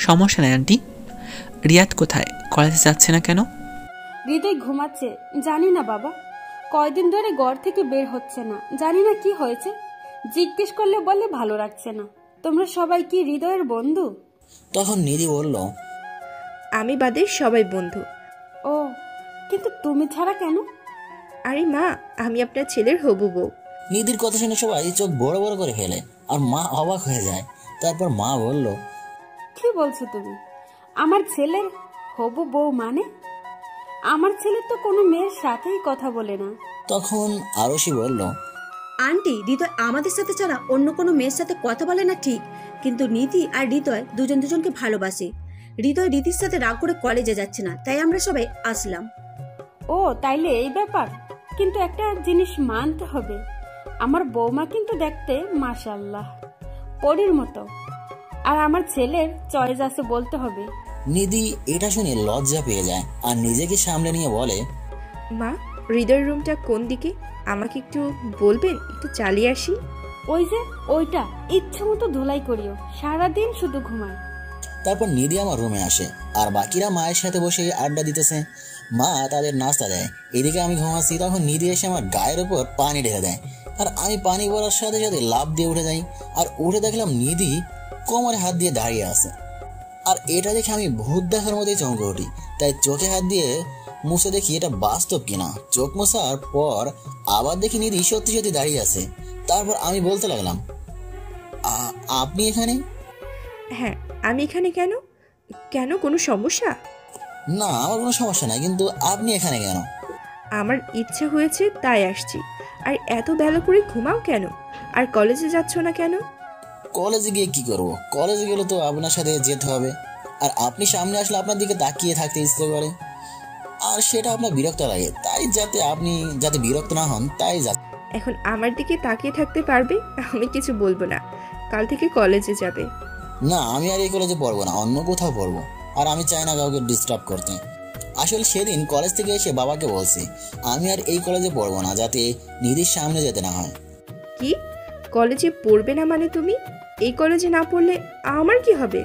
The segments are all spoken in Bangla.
সমস্যা নেই আন্টি। রিয়াদ কোথায়? কলেজে যাচ্ছে না কেন? হৃদয় ঘুমাচ্ছে। জানি না বাবা, কয়দিন ধরে ঘর থেকে বের হচ্ছে না, জানি না কি হয়েছে। জিজ্ঞেস করলে বলে ভালো রাখছে না। তোমরা সবাই কি হৃদয়ের বন্ধু? তখন নিধি বলল, আমি বাদে সবাই বন্ধু। ও, কিন্তু তুমি ছাড়া কেন? আরে মা, আমি আপনার ছেলের হবু বউ। নিধির কথা শুনে সবাই চোখ বড় বড় করে ফেলে আর মা অবাক হয়ে যায়। তারপর মা বলল, কি বলছো তুমি? আমার ছেলের হবু বউ মানে? আমার ছেলে তো কোনো মেয়ের সাথেই কথা বলে না। তখন আরশি বলল, আন্টি, হৃদয় আমাদের সাথে ছাড়া অন্য কোনো মেয়ের সাথে কথা বলে না ঠিক, কিন্তু নিধি আর হৃদয় দুজন দুজনকে ভালোবাসে। হৃদয় রীতির সাথে রাগ করে কলেজে যাচ্ছে না, তাই আমরা সবাই আসলাম। ও তাইলে এই ব্যাপার। কিন্তু একটা জিনিস মানতে হবে, আমার বৌমা কিন্তু দেখতে মাশাআল্লাহ পরীর মতো, আর আমার ছেলের চয়েস আছে বলতে হবে। নিধি এটা শুনে লজ্জা পেয়ে যায় আর নিজেকে সামলে নিয়ে বলে, মা, হৃদয়ের রুমটা কোন দিকে? আমাকে একটু বলবেন, একটু চালিয়ে আসি। ওই যে ওইটা, ইচ্ছে মতো ধুলাই করিও, সারাদিন শুধু ঘুমায়। তারপর নিধি আমার রুমে আসে আর বাকিরা মায়ের সাথে বসে আড্ডা দিতেছে। মা তাদের নাস্তা দেয়, এদিকে আমি ঘুমাচ্ছি। তখন নিধি এসে আমার গায়ের উপর পানি ঢেলে দেয় আর আমি পানি পড়ার সাথে সাথে লাফ দিয়ে উঠে যাই। আর উঠে দেখলাম নিধি কোমরে হাত দিয়ে দাঁড়িয়ে আছে। আর এটা দেখে আমি ভূত দেখার মতোই চমকে উঠি। তাই চোখে হাত দিয়ে মুছে দেখি এটা বাস্তব কিনা। চোখ মোছার পর আবার দেখি নিধি সত্যি সত্যি দাঁড়িয়ে আছে। তারপর আমি বলতে লাগলাম, আপনি এখানে? হ্যাঁ, আমি এখানে কেন? কেন, কোনো সমস্যা? না, আমার কোনো সমস্যা নাই, কিন্তু আপনি এখানে কেন? আমার ইচ্ছা হয়েছে তাই আসছি। আর এত বেলা করে ঘুমাও কেন? আর কলেজে যাচ্ছ না কেন? কলেজে গিয়ে কি করব? কলেজে গেলে তো আপনার সাথে যেতে হবে, আর আপনি সামনে আসলে আপনার দিকে তাকিয়ে থাকতে ইচ্ছে করে, আর সেটা আপনার বিরক্ত লাগে। তাই আপনি যাতে বিরক্ত না হন তাই এখন আমার দিকে তাকিয়ে থাকতে পারবে? আমি কিছু বলবো না। কাল থেকে কলেজে যাবে। না, আমি আর এই কলেজে পড়বো না, অন্য কোথাও পড়বো। আর আমি চাই না কাউকে ডিস্টার্ব করতে। আসলে সেদিন কলেজ থেকে এসে বাবাকে বলছি আমি আর এই কলেজে পড়বো না, যাতে নিধির সামনে যেতে না হয়। কি, কলেজে পড়বে না মানে? তুমি এই কলেজে না পড়লে আমার কি হবে?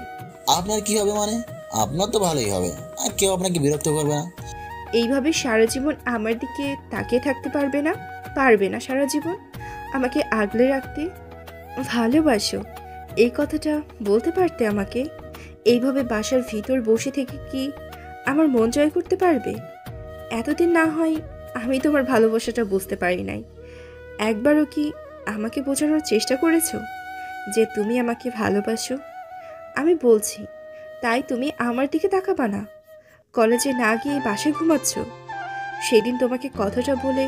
আপনার কি হবে মানে? আপনার তো ভালোই হবে, আর কেউ আপনাকে বিরক্ত করবে না। এইভাবে সারা জীবন আমার দিকে তাকিয়ে থাকতে পারবে না? পারবে না সারা জীবন আমাকে আগলে রাখতে? ভালোবাসো, এই কথাটা বলতে পারতে আমাকে। এইভাবে বাসার ভিতর বসে থেকে কি আমার মন জয় করতে পারবে? এতদিন না হয় আমি তোমার ভালোবাসাটা বুঝতে পারি নাই। একবারও কি আমাকে বোঝানোর চেষ্টা করেছো যে তুমি আমাকে ভালোবাসো? আমি বলছি, তাই তুমি আমার দিকে তাকাবা না? কলেজে না গিয়ে বাসায় ঘুমাচ্ছ। সেদিন তোমাকে কথাটা বলে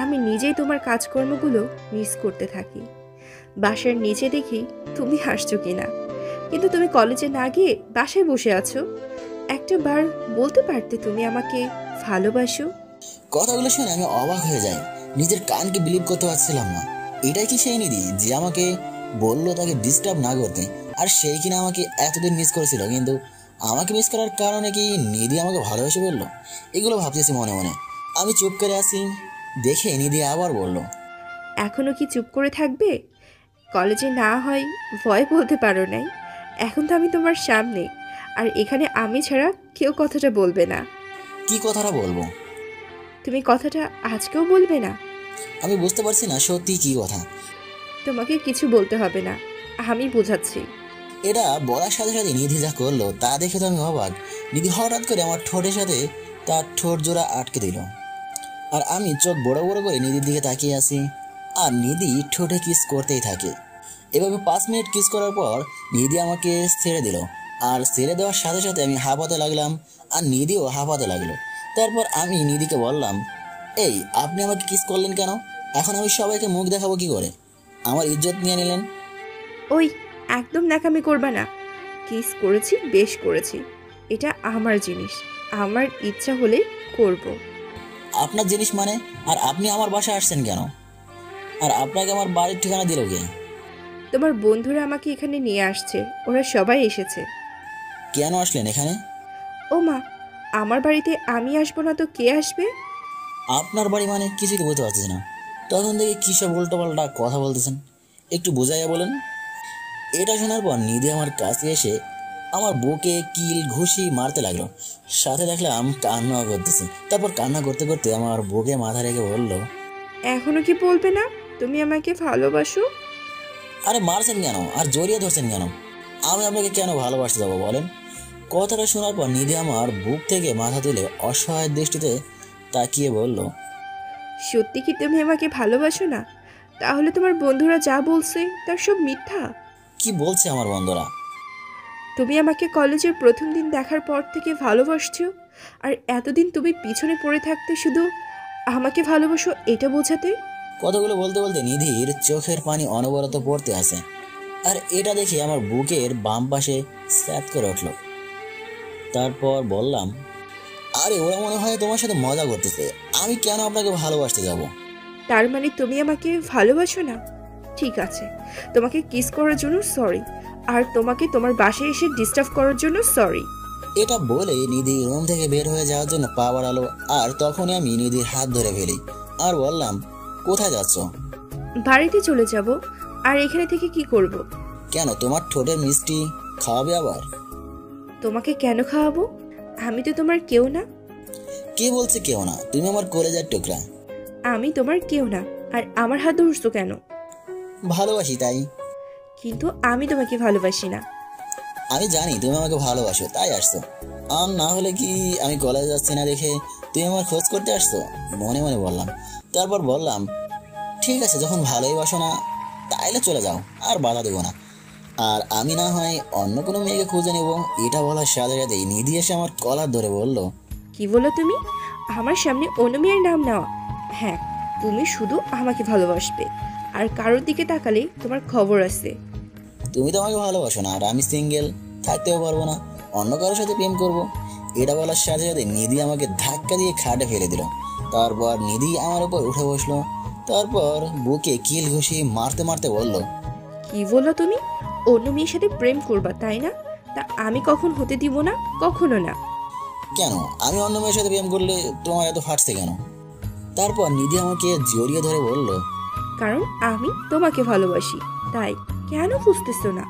আমি নিজেই তোমার কাজকর্মগুলো মিস করতে থাকি। বাসার নিচে দেখি তুমি হাসছো কিনা, কিন্তু তুমি কলেজে না গিয়ে বাসায় বসে আছো। একটা বার বলতে পারতে তুমি আমাকে ভালোবাসো? কথাগুলো শুনে আমি অবাক হয়ে যাই, নিজের কানকে বিলিভ করতে পারছিলাম না। এটাই কি সেই নিধি যে আমাকে বললো তাকে ডিস্টার্ব না করতে, আর সেই কিনা আমাকে এতদিন মিস করেছিল? কিন্তু আমাকে মিস করার কারণে কি নিধি আমাকে ভালোবেসে বললো? এগুলো ভাবতেছি মনে মনে। আমি চুপ করে আসি, দেখে নিধি আবার বলল, এখনো কি চুপ করে থাকবে? কলেজে না হয় ভয় বলতে পারো নাই, এখন তো আমি তোমার সামনে, আর এখানে আমি ছাড়া কেউ কথাটা বলবে না। কি কথাটা বলবো? তুমি কথাটা আজকেও বলবে না? আমি বুঝতে পারছি না সত্যি কি কথা। তোমাকে কিছু বলতে হবে না, আমি বোঝাচ্ছি। এটা বলার সাথে সাথে নিধি যা করলো তা দেখে তো আমি অবাক। নিধি হঠাৎ করে আমার ঠোঁটের সাথে তার ঠোঁট জোড়া আটকে দিল, আর আমি চোখ বড় বড় করে নিধির দিকে তাকিয়ে আসি, আর নিধি ঠোঁটে কিস করতেই থাকে। এভাবে 5 মিনিট কিস করার পর নিধি আমাকে ছেড়ে দিল, আর ছেড়ে দেওয়ার সাথে সাথে আমি হাঁপাতে লাগলাম, আর নিধিও হাঁপাতে লাগলো। তারপর আমি নিধিকে বললাম, এই আপনি আমাকে কিস করলেন কেন? এখন আমি সবাইকে মুখ দেখাবো কি করে? আমার ইজ্জত নিয়ে নিলেন। ওই, একদম ন্যাকামি করবা না। কিস করেছি, বেশ করেছি, এটা আমার জিনিস, আমার ইচ্ছা হলে করব। আপনার জিনিস মানে? আর আপনি আমার বাসায় আসছেন কেন? আর আপনাকে আমার বাড়ির ঠিকানা দিল কে? তোমার বন্ধুরা আমাকে এখানে নিয়ে আসছে, ওরা সবাই এসেছে। কেন আসলেন এখানে? ও মা, আমার বাড়িতে আমি আসবো না তো কে আসবে? আপনার বাড়ি মানে কিছুই তো বুঝতে পারতেছি না। তখন থেকে কী সব উল্টোপাল্টা কথা বলতেছেন, একটু বোঝাইয়া বলেন। এটা শোনার পর নিধি আমার কাছে এসে আমার বুকে কিল ঘুষি মারতে লাগলো। সাথে দেখলাম কান্না করতেছে। তারপর কান্না করতে করতে আমার বুকে মাথা রেখে বলল, এখনো কি বলবে না তুমি আমাকে ভালোবাসো? আরে মারছেন কেন আর জড়িয়ে ধরছেন কেন? আমি আপনাকে কেন ভালোবাসতে যাবো বলেন? কথাটা শোনার পর নিধি আমার বুক থেকে মাথা তুলে অসহায় দৃষ্টিতে তাকিয়ে বলল, সত্যি কি তুমি আমাকে ভালোবাসো না? তাহলে তোমার বন্ধুরা যা বলছে তার সব মিথ্যা। কি বলছে আমার বন্ধুরা? তুমি আমাকে কলেজের প্রথম দিন দেখার পর থেকে ভালোবাসছো, আর এতদিন তুমি পিছনে পড়ে থাকতে শুধু আমাকে ভালোবাসো এটা বোঝাতে। কথাগুলো বলতে বলতে নিধির চোখের পানি অনবরত পড়তে আসে। আর এটা দেখে আমার বুকের বাম পাশে স্যাত করে উঠল। তারপর বললাম, আরে ওরা মনে হয় তোমার সাথে মজা করতেছে, আমি কেন আপনাকে ভালোবাসতে যাব? তার মানে তুমি আমাকে ভালোবাসো না? ঠিক আছে, তোমাকে কিস করার জন্য সরি, আর তোমাকে তোমার বাসায় এসে ডিস্টার্ব করার জন্য সরি। এটা বলে নিধি রুম থেকে বের হয়ে যাওয়ার জন্য পা বাড়ালো। আর তখনই আমি নিধির হাত ধরে ফেলি আর বললাম, কোথায় যাচ্ছ? বাড়িতে চলে যাব। আর এখানে থেকে কি করব? কেন, তোমার ঠোঁটের মিষ্টি খাওয়াবে আবার? তোমাকে কেন খাওয়াবো? আমি তো তোমার কেউ না। কে বলছে কেউ না? তুমি আমার কলেজার টুকরা। আমি তোমার কেউ না, আর আমার হাত ধরছো কেন? ভালোবাসি তাই। কিন্তু আমি তোমাকে ভালোবাসি না। আমি জানি তুমি আমাকে ভালোবাসো, তাই আসছো। আর না হলে কি আমি কলেজে যাচ্ছি না দেখে তুমি আমার খোঁজ করতে আসছো? মনে মনে বললাম। তারপর বললাম, ঠিক আছে, যখন ভালোই বাসো না তাইলে চলে যাও, আর বাধা দেবো না। আর আমি না হয় অন্য কোনো মেয়েকে খুঁজে নেব। এটা বলার সাথে সাথেই নিধি এসে আমার কলার ধরে বলল, কি বলো তুমি? আমার সামনে অন্য মেয়ের নাম নেওয়া? হ্যাঁ, তুমি শুধু আমাকে ভালোবাসবে, আর কারোর দিকে তাকালে তোমার খবর আছে। তুমি তো আমাকে ভালোবাসো না, আর আমি সিঙ্গেল, থাকতেও পারবো না, অন্য কারোর সাথে প্রেম করব। এটা বলার সাথে সাথে নিধি আমাকে ধাক্কা দিয়ে খাটে ফেলে দিল। তারপর নিধি আমার উপর উঠে বসলো। তারপর বুকে কিল ঘুষি মারতে মারতে বলল, কি বলো তুমি? অন্য মেয়ের সাথে প্রেম করবা তাই না? তা আমি কখন হতে দিব না, কখনো না। কেন, আমি অন্য মেয়ের সাথে প্রেম করলে তোমার এত ফাটছে কেন? তারপর নিধি আমাকে জড়িয়ে ধরে বলল, কারণ আমি তোমাকে ভালোবাসি, তাই। কেন বুঝতেছো না?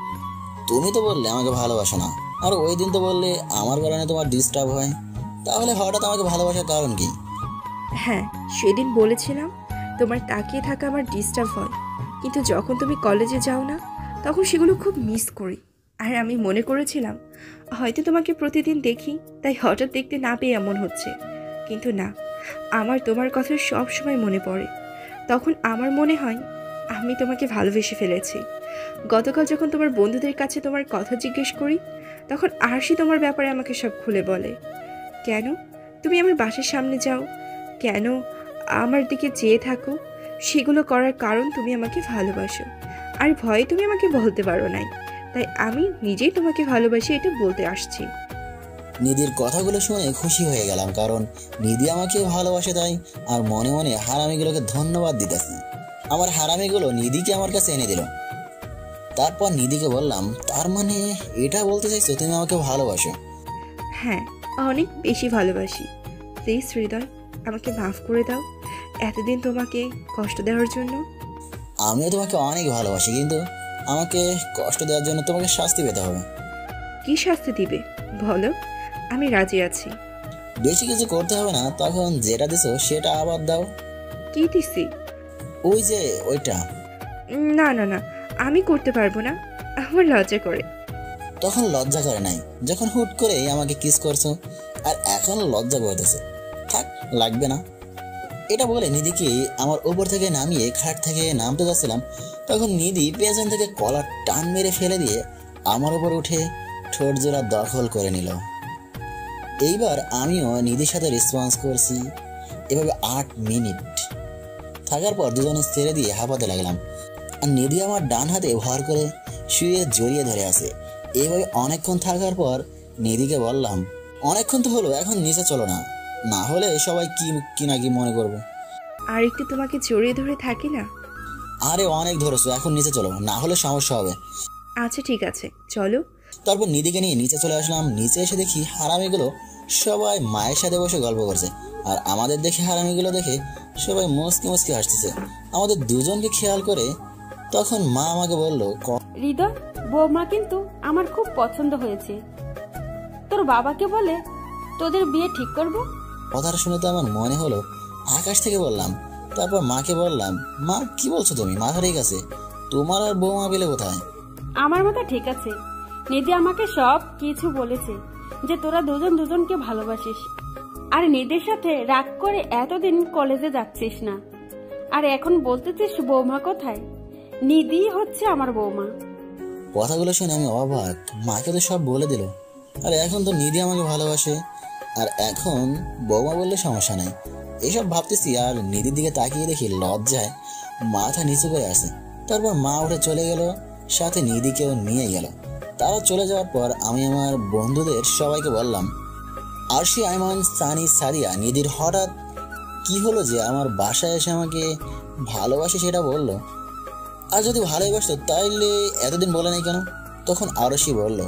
তুমি তো বললে আমাকে ভালোবাসো না, আর ওই দিন তো বললে আমার কারণে তোমার ডিস্টার্ব হয়। তাহলে হঠাৎ আমাকে ভালোবাসার কারণ কি? হ্যাঁ, সেদিন বলেছিলাম তোমার তাকিয়ে থাকা আমার ডিস্টার্ব হয়, কিন্তু যখন তুমি কলেজে যাও না তখন সেগুলো খুব মিস করি। আর আমি মনে করেছিলাম হয়তো তোমাকে প্রতিদিন দেখি, তাই হঠাৎ দেখতে না পেয়ে এমন হচ্ছে। কিন্তু না, আমার তোমার কথা সব সময় মনে পড়ে। তখন আমার মনে হয় আমি তোমাকে ভালোবেসে ফেলেছি। গতকাল যখন তোমার বন্ধুদের কাছে তোমার কথা জিজ্ঞেস করি, তখন আরশি তোমার ব্যাপারে আমাকে সব খুলে বলে। কেন তুমি আমার বাসার সামনে যাও, কেন আমার দিকে চেয়ে থাকো, সেগুলো করার কারণ তুমি আমাকে ভালোবাসো। আর ভয়ে তুমি আমাকে বলতে পারো নাই, তাই আমি নিজেই তোমাকে ভালোবাসি এটা বলতে আসছি। নিধির কথাগুলো শুনে খুশি হয়ে গেলাম, কারণ নিধি আমাকে ভালোবাসে তাই। আর মনে মনে হারামিগুলোকে ধন্যবাদ দিতেছি। আমার হারামিগুলো নিধিকে আমার কাছে এনে দিল। তারপর নিধিকে বললাম, তার মানে এটা বলতে চাইছো তুমি আমাকে ভালোবাসো? হ্যাঁ, অনেক বেশি ভালোবাসি। প্লিজ হৃদয়, আমাকে মাফ করে দাও এতদিন তোমাকে কষ্ট দেওয়ার জন্য। আমিও তোমাকে অনেক ভালোবাসি, কিন্তু আমাকে কষ্ট দেওয়ার জন্য তোমাকে শাস্তি পেতে হবে। কি শাস্তি দিবে বলো, আমি রাজি আছি। বেশি কিছু করতে হবে না, তখন যেটা দিছো সেটা আবার দাও। কি দিছি? ওই যে ওইটা। না না না, আমি করতে পারবো না, আমার লজ্জা করে। তখন লজ্জা করে নাই, যখন হুট করে আমাকে কিস করছো, আর এখন লজ্জা করতেছে। থাক, লাগবে না। এটা বলে নিধিকে আমার উপর থেকে নামিয়ে খাট থেকে নামতে যাচ্ছিলাম, তখন নিধি পেছন থেকে কলার টান মেরে ফেলে দিয়ে আমার উপর উঠে ঠোঁট জোড়া দখল করে নিল। এইবার আমিও নিধির সাথে রেসপন্স করছি। এভাবে 8 মিনিট থাকার পর দুজনে ছেড়ে দিয়ে হাঁপাতে লাগলাম। আর নিধি আমার ডান হাতে ভর করে শুয়ে জড়িয়ে ধরে আছে। এইভাবে অনেকক্ষণ থাকার পর নিধিকে বললাম, অনেকক্ষণ তো হলো, এখন নিচে চলো না, না হলে সবাই কি না কি মনে করবে। আর একটু তোমাকে জড়িয়ে ধরে থাকি না। আরে অনেক ধরেছো, এখন নিচে চলো, না হলে সমস্যা হবে। আচ্ছা ঠিক আছে, চলো। তারপর নিধিকে নিয়ে নিচে চলে আসলাম। নিচে এসে দেখি হারামিগুলো সবাই মায়ের সাথে বসে গল্প করছে, আর আমাদের দেখে হারামিগুলো দেখে সবাই মুচকি মুচকি হাসতেছে। আমাদের দুজনকে খেয়াল করে তখন মা আমাকে বলল, হৃদয়, বৌমা কিন্তু আমার খুব পছন্দ হয়েছে। তোর বাবাকে বলে তোদের বিয়ে ঠিক করব। কথাটা শুনে তো আমার মনে হলো আকাশ থেকে বললাম। তারপর মাকে বললাম, মা কি বলছো তুমি? মাথা ঠিক আছে? তোমার আর বৌমা পেলে কোথায়? আমার মাথা ঠিক আছে। নিধি আমাকে সব কিছু বলেছে যে তোরা দুজন দুজনকে ভালোবাসিস, আর নিধির সাথে রাগ করে এতদিন কলেজে যাচ্ছিস না, আর এখন বলতেছিস বৌমা কোথায়? নিধি হচ্ছে আমার বৌমা। কথাগুলো শুনে আমি অবাক। মাকে তো সব বলে দিল, আর এখন তো নিধি আমাকে ভালোবাসে, আর এখন বৌমা বললে সমস্যা নাই। এসব ভাবতেছি আর নিধির দিকে তাকিয়ে দেখি লজ্জায় মাথা নিচু করে আসে। তারপর মা উঠে চলে গেল, সাথে নিধিকেও নিয়ে গেল। তারা চলে যাওয়ার পর আমি আমার বন্ধুদের সবাইকে বললাম, আরশি, আইমান, সানি, সাদিয়া, নিধির হঠাৎ কি হলো যে আমার বাসায় এসে আমাকে ভালোবাসে সেটা বললো? আর যদি ভালোবাসতো তাইলে এতদিন বলে নাই কেন? তখন আরশি বলল,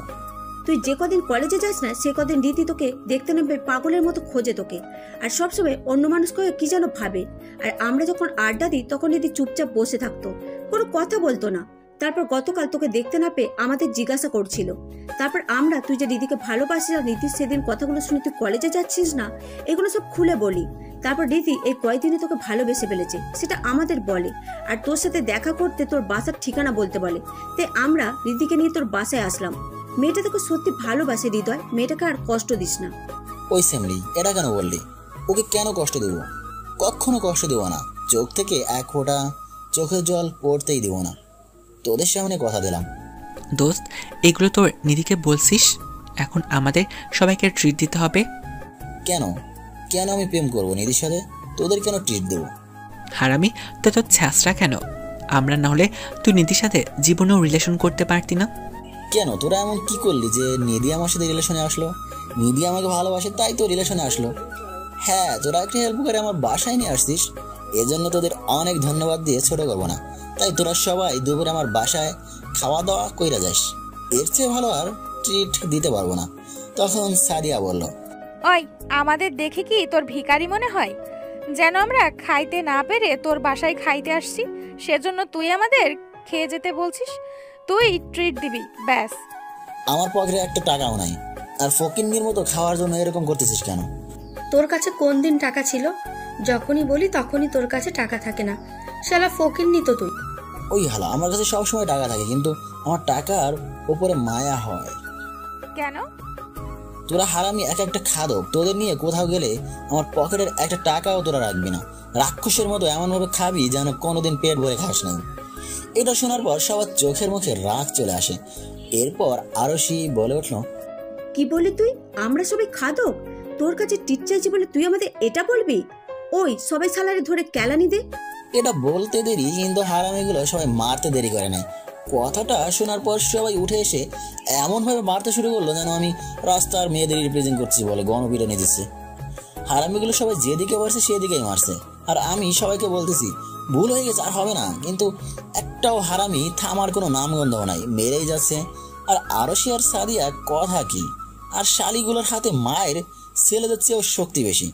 তুই যে কদিন কলেজে যাস না সে কদিন রীতি তোকে দেখতে নেবে পাগলের মতো খোঁজে তোকে, আর সবসময় অন্য মানুষকে কি যেন ভাবে। আর আমরা যখন আড্ডা দিই তখন রীতি চুপচাপ বসে থাকতো, কোনো কথা বলতো না। তারপর গতকাল তোকে দেখতে না পেয়ে আমাদের জিজ্ঞাসা করছিল। তারপর আমরা, তুই যে দিদিকে ভালোবাসিস আর রীতির সেদিন কথাগুলো শুনে তুই কলেজে যাচ্ছিস না, এগুলো সব খুলে বলি। তারপর রীতি এই কয়েকদিনে তোকে ভালোবেসে ফেলেছে সেটা আমাদের বলে, আর তোর সাথে দেখা করতে তোর বাসার ঠিকানা বলতে বলে। তাই আমরা রীতিকে নিয়ে তোর বাসায় আসলাম। মেয়েটা তোকে সত্যি ভালোবাসে হৃদয়, মেয়েটাকে আর কষ্ট দিস না। ওই সেমলি, এটা কেন বললি? ওকে কেন কষ্ট দেব? কখনো কষ্ট দেব না। চোখ থেকে এক ফোঁটা চোখের জল পড়তেই দেব না। তোদের সামনে কথা দিলাম। দোস্ত, এগুলো তোর নিধিকে বলছিস? এখন আমাদের সবাইকে ট্রিট দিতে হবে। কেন কেন আমি প্রেম করবো নিধির সাথে? তোদের কেন ট্রিট দেবো? হারামি, তো তোর ছ্যাঁচড়া কেন? আমরা না হলে তুই নিধির সাথে জীবনেও রিলেশন করতে পারতি না? কেন তোরা এমন কি করলি যে নিধি আমার সাথে রিলেশনে আসলো? নিধি আমাকে ভালোবাসে তাই তো রিলেশনে আসলো। হ্যাঁ, তোরা একটা হেল্প করে আমার বাসায় নিয়ে আসছিস, এজন্য তোদের অনেক ধন্যবাদ দিয়ে ছোট করবো না। তাই তোরা সবাই দুপুরে আমার বাসায় খাওয়া দাওয়া কইরা যাস, এর চেয়ে ভালো আর ট্রিট দিতে পারবো না। তখন সাদিয়া বলল, ওই, আমাদের দেখে কি তোর ভিখারি মনে হয়? যেন আমরা খাইতে না পেরে তোর বাসায় খাইতে আসছি, সেজন্য তুই আমাদের খেয়ে যেতে বলছিস? তুই ট্রিট দিবি ব্যাস। আমার পকেটে একটা টাকাও নাই, আর ফকিন্নির মতো খাওয়ার জন্য এরকম করতেছিস কেন? তোর কাছে কোন দিন টাকা ছিল? যখনই বলি তখনই তোর কাছে টাকা থাকে না। শালা ফকিন্নি তো তুই। ওই হালা, আমার কাছে সবসময় টাকা থাকে, কিন্তু আমার টাকার উপরে মায়া হয়। কেন? তোরা হারামি, এক একটা খাদক। তোদের নিয়ে কোথাও গেলে আমার পকেটের একটা টাকাও তোরা রাখবি না। রাক্ষসের মতো এমনভাবে খাবি যেন কোনোদিন পেট ভরে খাস নাই। এটা শোনার পর সবার চোখের মুখে রাগ চলে আসে। এরপর আরশি বলে উঠল, কি বলি তুই? আমরা সবাই খাদক? তোর কাছে টিট চাইছি বলে তুই আমাদের এটা বলবি? ওই সবাই সালারে ধরে কেলানি দে। এটা বলতে দেরি, কিন্তু হারামিগুলো সবাই মারতে দেরি করে নাই। কথাটা শোনার পর সবাই উঠে এসে এমনভাবে মারতে শুরু করলো যেন আমি রাস্তার মেয়েদের রিপ্রেজেন্ট করছি বলে গণপিটুনি দিচ্ছে। হারামিগুলো সবাই যেদিকে পারছে সেদিকেই মারছে, আর আমি সবাইকে বলতেছি ভুল হয়ে গেছে, আর হবে না। কিন্তু একটাও হারামি থামার কোনো নামগন্ধ নাই, মেরেই যাচ্ছে। আর আরশি আর সাদিয়া কথা কি, আর শালিগুলোর হাতে মায়ের ছেলেদের চেয়েও শক্তি বেশি,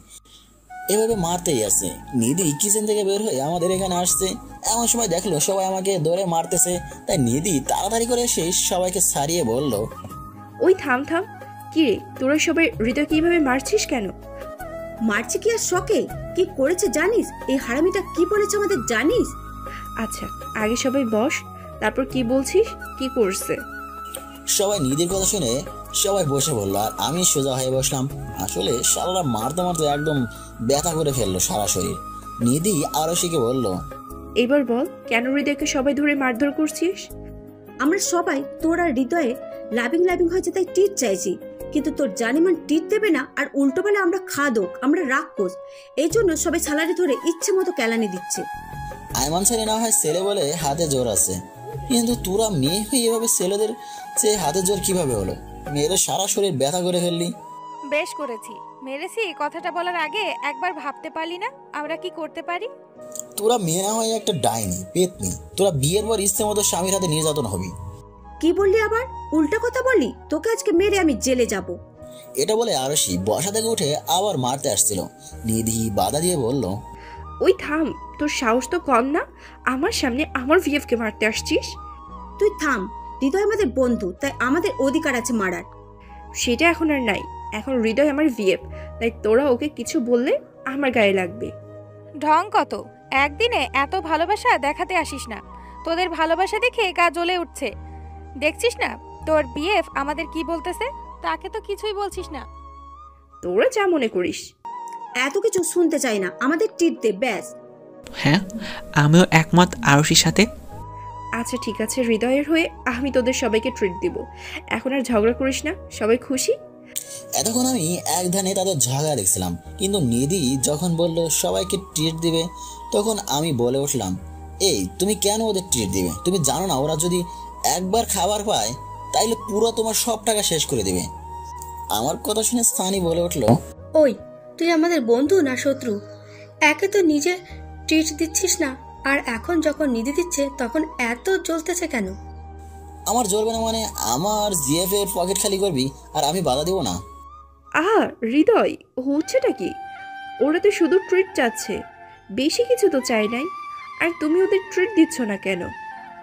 এভাবে মারতেই আছে। নিধি কিচেন থেকে বের হয়ে আমাদের এখানে আসছে। এমন সময় দেখলো সবাই আমাকে ধরে মারতেছে, তাই নিধি তাড়াতাড়ি করে এসে সবাইকে ছাড়িয়ে বলল, ওই থাম থাম, কি রে তোরা সবাই হৃদয় কিভাবে মারছিস কেন? মারছে কি আর শখে? কি করেছে জানিস? এই হারামিটা কি বলেছে আমাদের জানিস? আচ্ছা, আগে সবাই বস, তারপর কি বলছিস, কি করছে? সবাই নিধির কথা শুনে সবাই বসে বললো, আর আমি সোজা হয়ে বসলাম। আসলে সারারা মারতে মারতে একদম ব্যথা করে ফেললো সারা শরীর। নিধি আরশিকে বলল, এবার বল, কেন হৃদয়কে সবাই ধরে মারধর করছিস? আমরা সবাই তোর আর হৃদয়ে লাভিং লাভিং হয়েছে তাই টিট চাইছি, কিন্তু তোর জানিমান টিট দেবে না, আর উল্টো বেলা আমরা খাদক, আমরা রাক্ষস। এই জন্য সবাই সালারে ধরে ইচ্ছে মতো কেলানি দিচ্ছে। আইমান ছেলে না হয় ছেলে বলে হাতে জোর আছে, কিন্তু তোরা মেয়ে হয়ে এভাবে ছেলেদের চেয়ে হাতে জোর কিভাবে হলো? মেয়েদের সারা শরীর ব্যথা করে ফেললি। বেশ করেছি, মেরেছি। কথাটা বলার আগে একবার ভাবতে পারলি না আমরা কি করতে পারি? তোরা মেয়ে না হয় একটা ডাইনি পেতনি, তোরা বিয়ের পর ইচ্ছে মতো স্বামীর হাতে নির্যাতন হবি। কি বললি আবার? উল্টা কথা বললি? তোকে আজকে মেরে আমি জেলে যাব। এটা বলে আরশি বসা থেকে উঠে আবার মারতে আসছিল। নিধি বাধা দিয়ে বলল, ওই থাম, তোর সাহস তো কম না, আমার সামনে আমার ভিএফকে মারতে আসছিস। তুই থাম, হৃদয় আমাদের বন্ধু, তাই আমাদের অধিকার আছে মারার। সেটা এখন আর নাই, এখন হৃদয় আমার ভিএফ, তাই তোরা ওকে কিছু বললে আমার গায়ে লাগবে। ঢং কত! একদিনে এত ভালোবাসা দেখাতে আসিস না। তোদের ভালোবাসা দেখে গা জ্বলে উঠছে। দেখছিস না তোর বিএফ আমাদের কি বলতেছে? তাকে তো কিছুই বলছিস না। তোরা যা মনে করিস। এত কিছু শুনতে চাই না, আমাদের ট্রিট দে ব্যাস। হ্যাঁ, আমিও একমত আরশির সাথে। আচ্ছা ঠিক আছে, হৃদয়ের হয়ে আমি তোদের সবাইকে ট্রিট দিব। এখন আর ঝগড়া করিস না, সবাই খুশি? এতক্ষণ আমি এক ধানে তাদের ঝগড়া দেখছিলাম, কিন্তু নিধি যখন বলল সবাইকে ট্রিট দিবে, তখন আমি বলে উঠলাম, এই তুমি কেন ওদের ট্রিট দিবে? তুমি জানো না ওরা যদি একবার খাবার পায় তাইলে পুরো তোমার সব টাকা শেষ করে দিবে। আমার কথা শুনে সানি বলে উঠলো, ওই তুই আমাদের বন্ধু না শত্রু? একে তো নিজে ট্রিট দিচ্ছিস না, আর এখন যখন নিধি দিচ্ছে তখন এত জ্বলতেছে কেন? আমার জ্বলবে না মানে? আমার জিএফ এর পকেট খালি করবি আর আমি বাধা দেবো না? আহা হৃদয়, হচ্ছেটা কি? ওরা তো শুধু ট্রিট চাচ্ছে, বেশি কিছু তো চাই নাই। আর তুমি ওদের ট্রিট দিচ্ছ না কেন?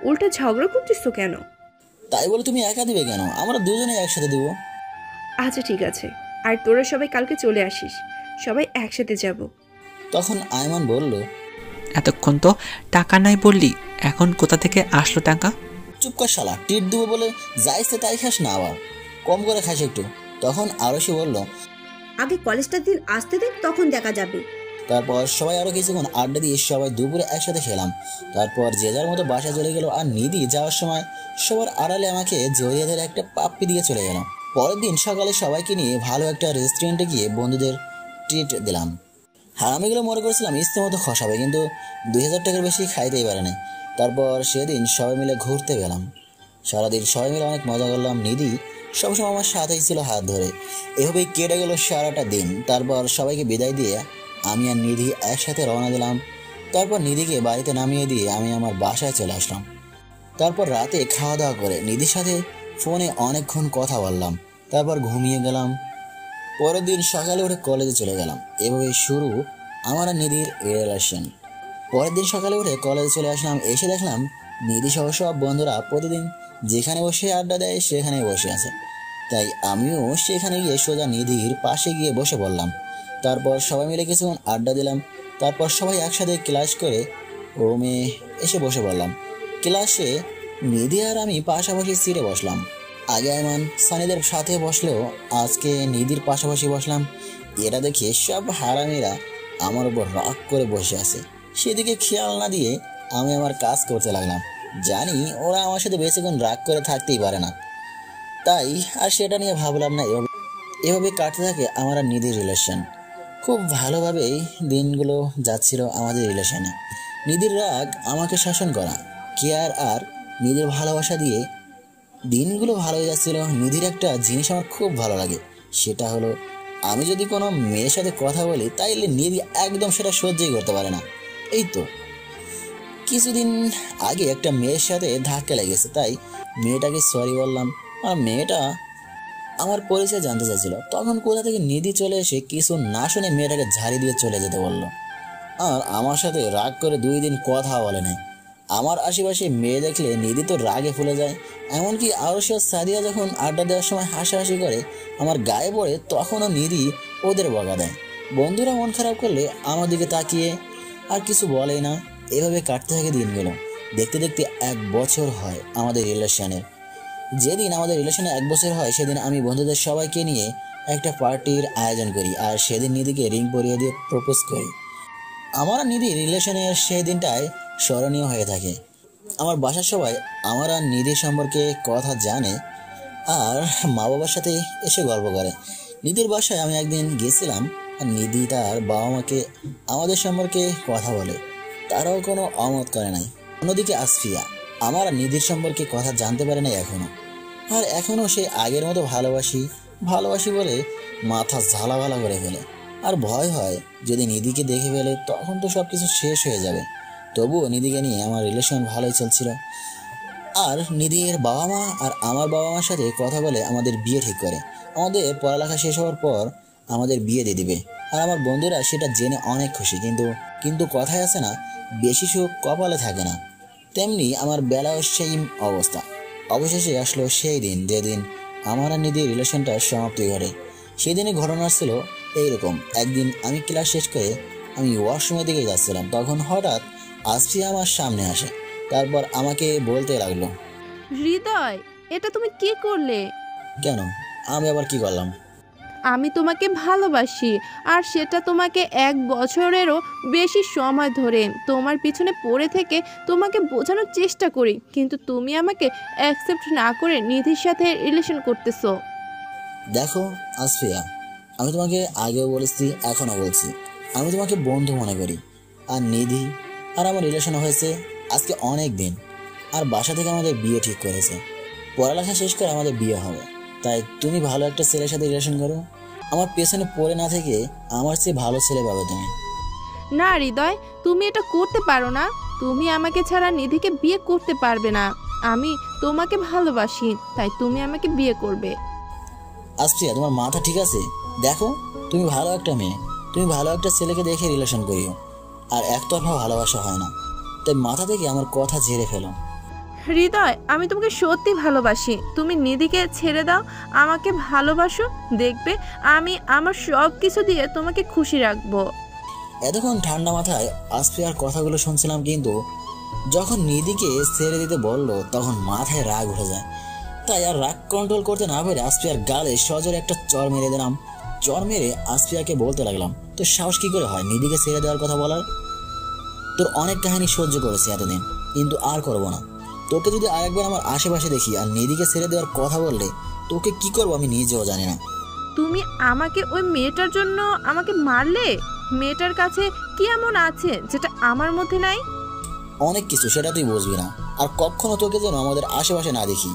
উল্টা ঝগড়া করছিস কেন? তাই বলে তুমি একা দিবে কেন? আমরা দুজনে একসাথে দেবো। আচ্ছা ঠিক আছে, আর তোরা সবাই কালকে চলে আসিস, সবাই একসাথে যাব। তখন আয়মান বলল, এতক্ষণ তো টাকা নাই বললি, এখন কোথা থেকে আসলো টাকা? চুপ কর শালা, টিট দেবো বলে যাইছে তাই খাস না, আবার কম করে খাস একটু। তখন আরশি বলল, আগে কলেজটার দিন আসতে দে, তখন দেখা যাবে। তারপর সবাই আরো কিছুক্ষণ আড্ডা দিয়ে সবাই দুপুরে একসাথে খেলাম। তারপর যে যার মতো বাসা চলে গেল, আর নিধি যাওয়ার সময় সবার আড়ালে আমাকে জড়িয়ে ধরে একটা পাপ্পি দিয়ে চলে গেল। পরের দিন সকালে সবাইকে নিয়ে ভালো একটা রেস্টুরেন্টে গিয়ে বন্ধুদের ট্রিট দিলাম। হারামিগুলো মনে করেছিলাম ইচ্ছে মতো খসাবে, কিন্তু 2000 টাকার বেশি খাইতেই পারে না। তারপর সেদিন সবাই মিলে ঘুরতে গেলাম। সারাদিন সবাই মিলে অনেক মজা করলাম। নিধি সবসময় আমার সাথেই ছিল হাত ধরে। এভাবেই কেটে গেল সারাটা দিন। তারপর সবাইকে বিদায় দিয়ে আমি আর নিধি একসাথে রওনা দিলাম। তারপর নিধিকে বাড়িতে নামিয়ে দিয়ে আমি আমার বাসায় চলে আসলাম। তারপর রাতে খাওয়া দাওয়া করে নিধির সাথে ফোনে অনেকক্ষণ কথা বললাম। তারপর ঘুমিয়ে গেলাম। পরের দিন সকালে উঠে কলেজে চলে গেলাম। এভাবে শুরু আমার আর নিধির রিলেশন। পরের দিন সকালে উঠে কলেজে চলে আসলাম। এসে দেখলাম নিধি সহ সব বন্ধুরা প্রতিদিন যেখানে বসে আড্ডা দেয় সেখানে বসে আছে। তাই আমিও সেখানে গিয়ে সোজা নিধির পাশে গিয়ে বসে পড়লাম। তারপর সবাই মিলে কিছুক্ষণ আড্ডা দিলাম। তারপর সবাই একসাথে ক্লাস করে রুমে এসে বসে পড়লাম। ক্লাসে নিধি আর আমি পাশাপাশি সিটে বসলাম। আগে আয়মান সানিদের সাথে বসলেও আজকে নিধির পাশাপাশি বসলাম। এটা দেখে সব হারামিরা আমার উপর রাগ করে বসে আছে। সেদিকে খেয়াল না দিয়ে আমি আমার কাজ করতে লাগলাম। জানি ওরা আমার সাথে বেশিক্ষণ রাগ করে থাকতেই পারে না, তাই আর সেটা নিয়ে ভাবলাম না। এভাবে কাটতে থাকে আমার আর নিধির রিলেশন। খুব ভালোভাবেই দিনগুলো যাচ্ছিল আমাদের রিলেশনে। নিধির রাগ আমাকে শাসন করা, কেয়ার আর নিধির ভালোবাসা দিয়ে দিনগুলো ভালোই যাচ্ছিল। নিধির একটা জিনিস আমার খুব ভালো লাগে, সেটা হলো আমি যদি কোনো মেয়ের সাথে কথা বলি তাইলে নিধি একদম সেটা সহ্যই করতে পারে না। এই তো কিছুদিন আগে একটা মেয়ের সাথে ধাক্কা লেগেছে, তাই মেয়েটাকে সরি বললাম। আর মেয়েটা আমার পরিচয় জানতে চাইছিল। তখন কোথা থেকে নিধি চলে এসে কিছু না শুনে মেয়েটাকে ঝাড়ি দিয়ে চলে যেতে বললো। আর আমার সাথে রাগ করে 2 দিন কথা বলে নাই। আমার আশেপাশে মেয়ে দেখলে নিধি তো রাগে ফুলে যায়। এমনকি আরশি আর সাদিয়া যখন আড্ডা দেওয়ার সময় হাসাহাসি করে আমার গায়ে পড়ে, তখনও নিধি ওদের বকা দেয়। বন্ধুরা মন খারাপ করলে আমার দিকে তাকিয়ে আর কিছু বলেই না। এভাবে কাটতে থাকে দিনগুলো। দেখতে দেখতে 1 বছর হয় আমাদের রিলেশনের। যেদিন আমাদের রিলেশনে 1 বছর হয় সেদিন আমি বন্ধুদের সবাইকে নিয়ে একটা পার্টির আয়োজন করি, আর সেদিন নিধিকে রিং পরিয়ে দিয়ে প্রপোজ করি। আমার আর নিধির রিলেশনের সেই দিনটায় স্মরণীয় হয়ে থাকে। আমার বাসার সবাই আমার আর নিধির সম্পর্কে কথা জানে আর মা বাবার সাথে এসে গল্প করে। নিধির বাসায় আমি একদিন গেছিলাম, আর নিধি তার বাবা মাকে আমাদের সম্পর্কে কথা বলে। তারাও কোনো অমত করে নাই। অন্যদিকে আসফিয়া আমার আর নিধির সম্পর্কে কথা জানতে পারে নাই এখনো। আর এখনও সে আগের মতো ভালোবাসি বলে মাথা ঝালাভালা করে ফেলে। আর ভয় হয় যদি নিধিকে দেখে ফেলে তখন তো সব কিছু শেষ হয়ে যাবে। তবুও নিধিকে নিয়ে আমার রিলেশন ভালোই চলছিল। আর নিধির বাবা মা আর আমার বাবা মার সাথে কথা বলে আমাদের বিয়ে ঠিক করে। আমাদের পড়ালেখা শেষ হওয়ার পর আমাদের বিয়ে দিয়ে দিবে। আর আমার বন্ধুরা সেটা জেনে অনেক খুশি। কিন্তু কথায় আছে না, বেশি সুখ কপালে থাকে না, তেমনি আমার বেলাও সেই অবস্থা। অবশেষে আসলো সেই দিন যেদিন আমার আর নিধির রিলেশনটা সমাপ্তি ঘটে। সেই দিনে ঘটনা ছিল এইরকম। একদিন আমি ক্লাস শেষ করে আমি ওয়াশরুমের দিকে যাচ্ছিলাম, তখন হঠাৎ আসফিয়া আমার সামনে আসে। তারপর আমাকে বলতে লাগলো, হৃদয়, এটা তুমি কি করলে? কেন? আমি আবার কি করলাম? আমি তোমাকে ভালোবাসি, আর সেটা তোমাকে 1 বছরেরও বেশি সময় ধরে তোমার পিছনে পড়ে থেকে তোমাকে বোঝানোর চেষ্টা করি, কিন্তু তুমি আমাকে অ্যাকসেপ্ট না করে নিধির সাথে রিলেশন করতেছো। দেখো আসফিয়া, আমি তোমাকে আগেও বলেছি, এখনও বলছি, আমি তোমাকে বন্ধু মনে করি। আর নিধি আর আমার রিলেশন হয়েছে আজকে অনেক দিন। আর বাসা থেকে আমাদের বিয়ে ঠিক করেছে। পড়ালেখা শেষ করে আমাদের বিয়ে হবে। তাই তুমি ভালো একটা ছেলের সাথে রিলেশন করো। আমার পেছনে পড়ে না থেকে আমার চেয়ে ভালো ছেলে পাবে তুমি। না হৃদয়, তুমি এটা করতে পারো না। তুমি আমাকে ছাড়া নিধিকে বিয়ে করতে পারবে না। আমি তোমাকে ভালোবাসি, তাই তুমি আমাকে বিয়ে করবে। আসফিয়া, তোমার মাথা ঠিক আছে? দেখো, তুমি ভালো একটা মেয়ে, তুমি ভালো একটা ছেলেকে দেখে রিলেশন করিও। আর একতরফা ভালোবাসা হয় না, তাই মাথা থেকে আমার কথা ঝেড়ে ফেলো। হৃদয়, আমি তোমাকে সত্যি ভালোবাসি। তুমি নিধিকে ছেড়ে দাও, আমাকে ভালোবাসো, দেখবে আমি আমার সব কিছু দিয়ে তোমাকে খুশি রাখবো। এতক্ষণ ঠান্ডা মাথায় আসফিয়ার কথাগুলো শুনছিলাম, কিন্তু যখন নিধিকে ছেড়ে দিতে বললো তখন মাথায় রাগ উঠে যায়। তাই আর রাগ কন্ট্রোল করতে না পেরে আসফিয়ার গালে সজোরে একটা চর মেরে দিলাম। চর মেরে আসফিয়াকে বলতে লাগলাম, তোর সাহস কি করে হয় নিধিকে ছেড়ে দেওয়ার কথা বলার? তোর অনেক কাহিনী সহ্য করেছি এতদিন, কিন্তু আর করবো না। তোকে যদি আরেকবার আমার আশেপাশে দেখি আর নিধিকে ছেড়ে দেওয়ার কথা বললে তোকে কি করবো আমি নিজেও জানি না। তুমি আমাকে ওই মেয়েটার জন্য আমাকে মারলে? মেয়েটার কাছে কি এমন আছে যেটা আমার মধ্যে নাই? অনেক কিছু, সেটা তুই বুঝবি না। আর কখনো তোকে যেন আমাদের আশেপাশে না দেখি।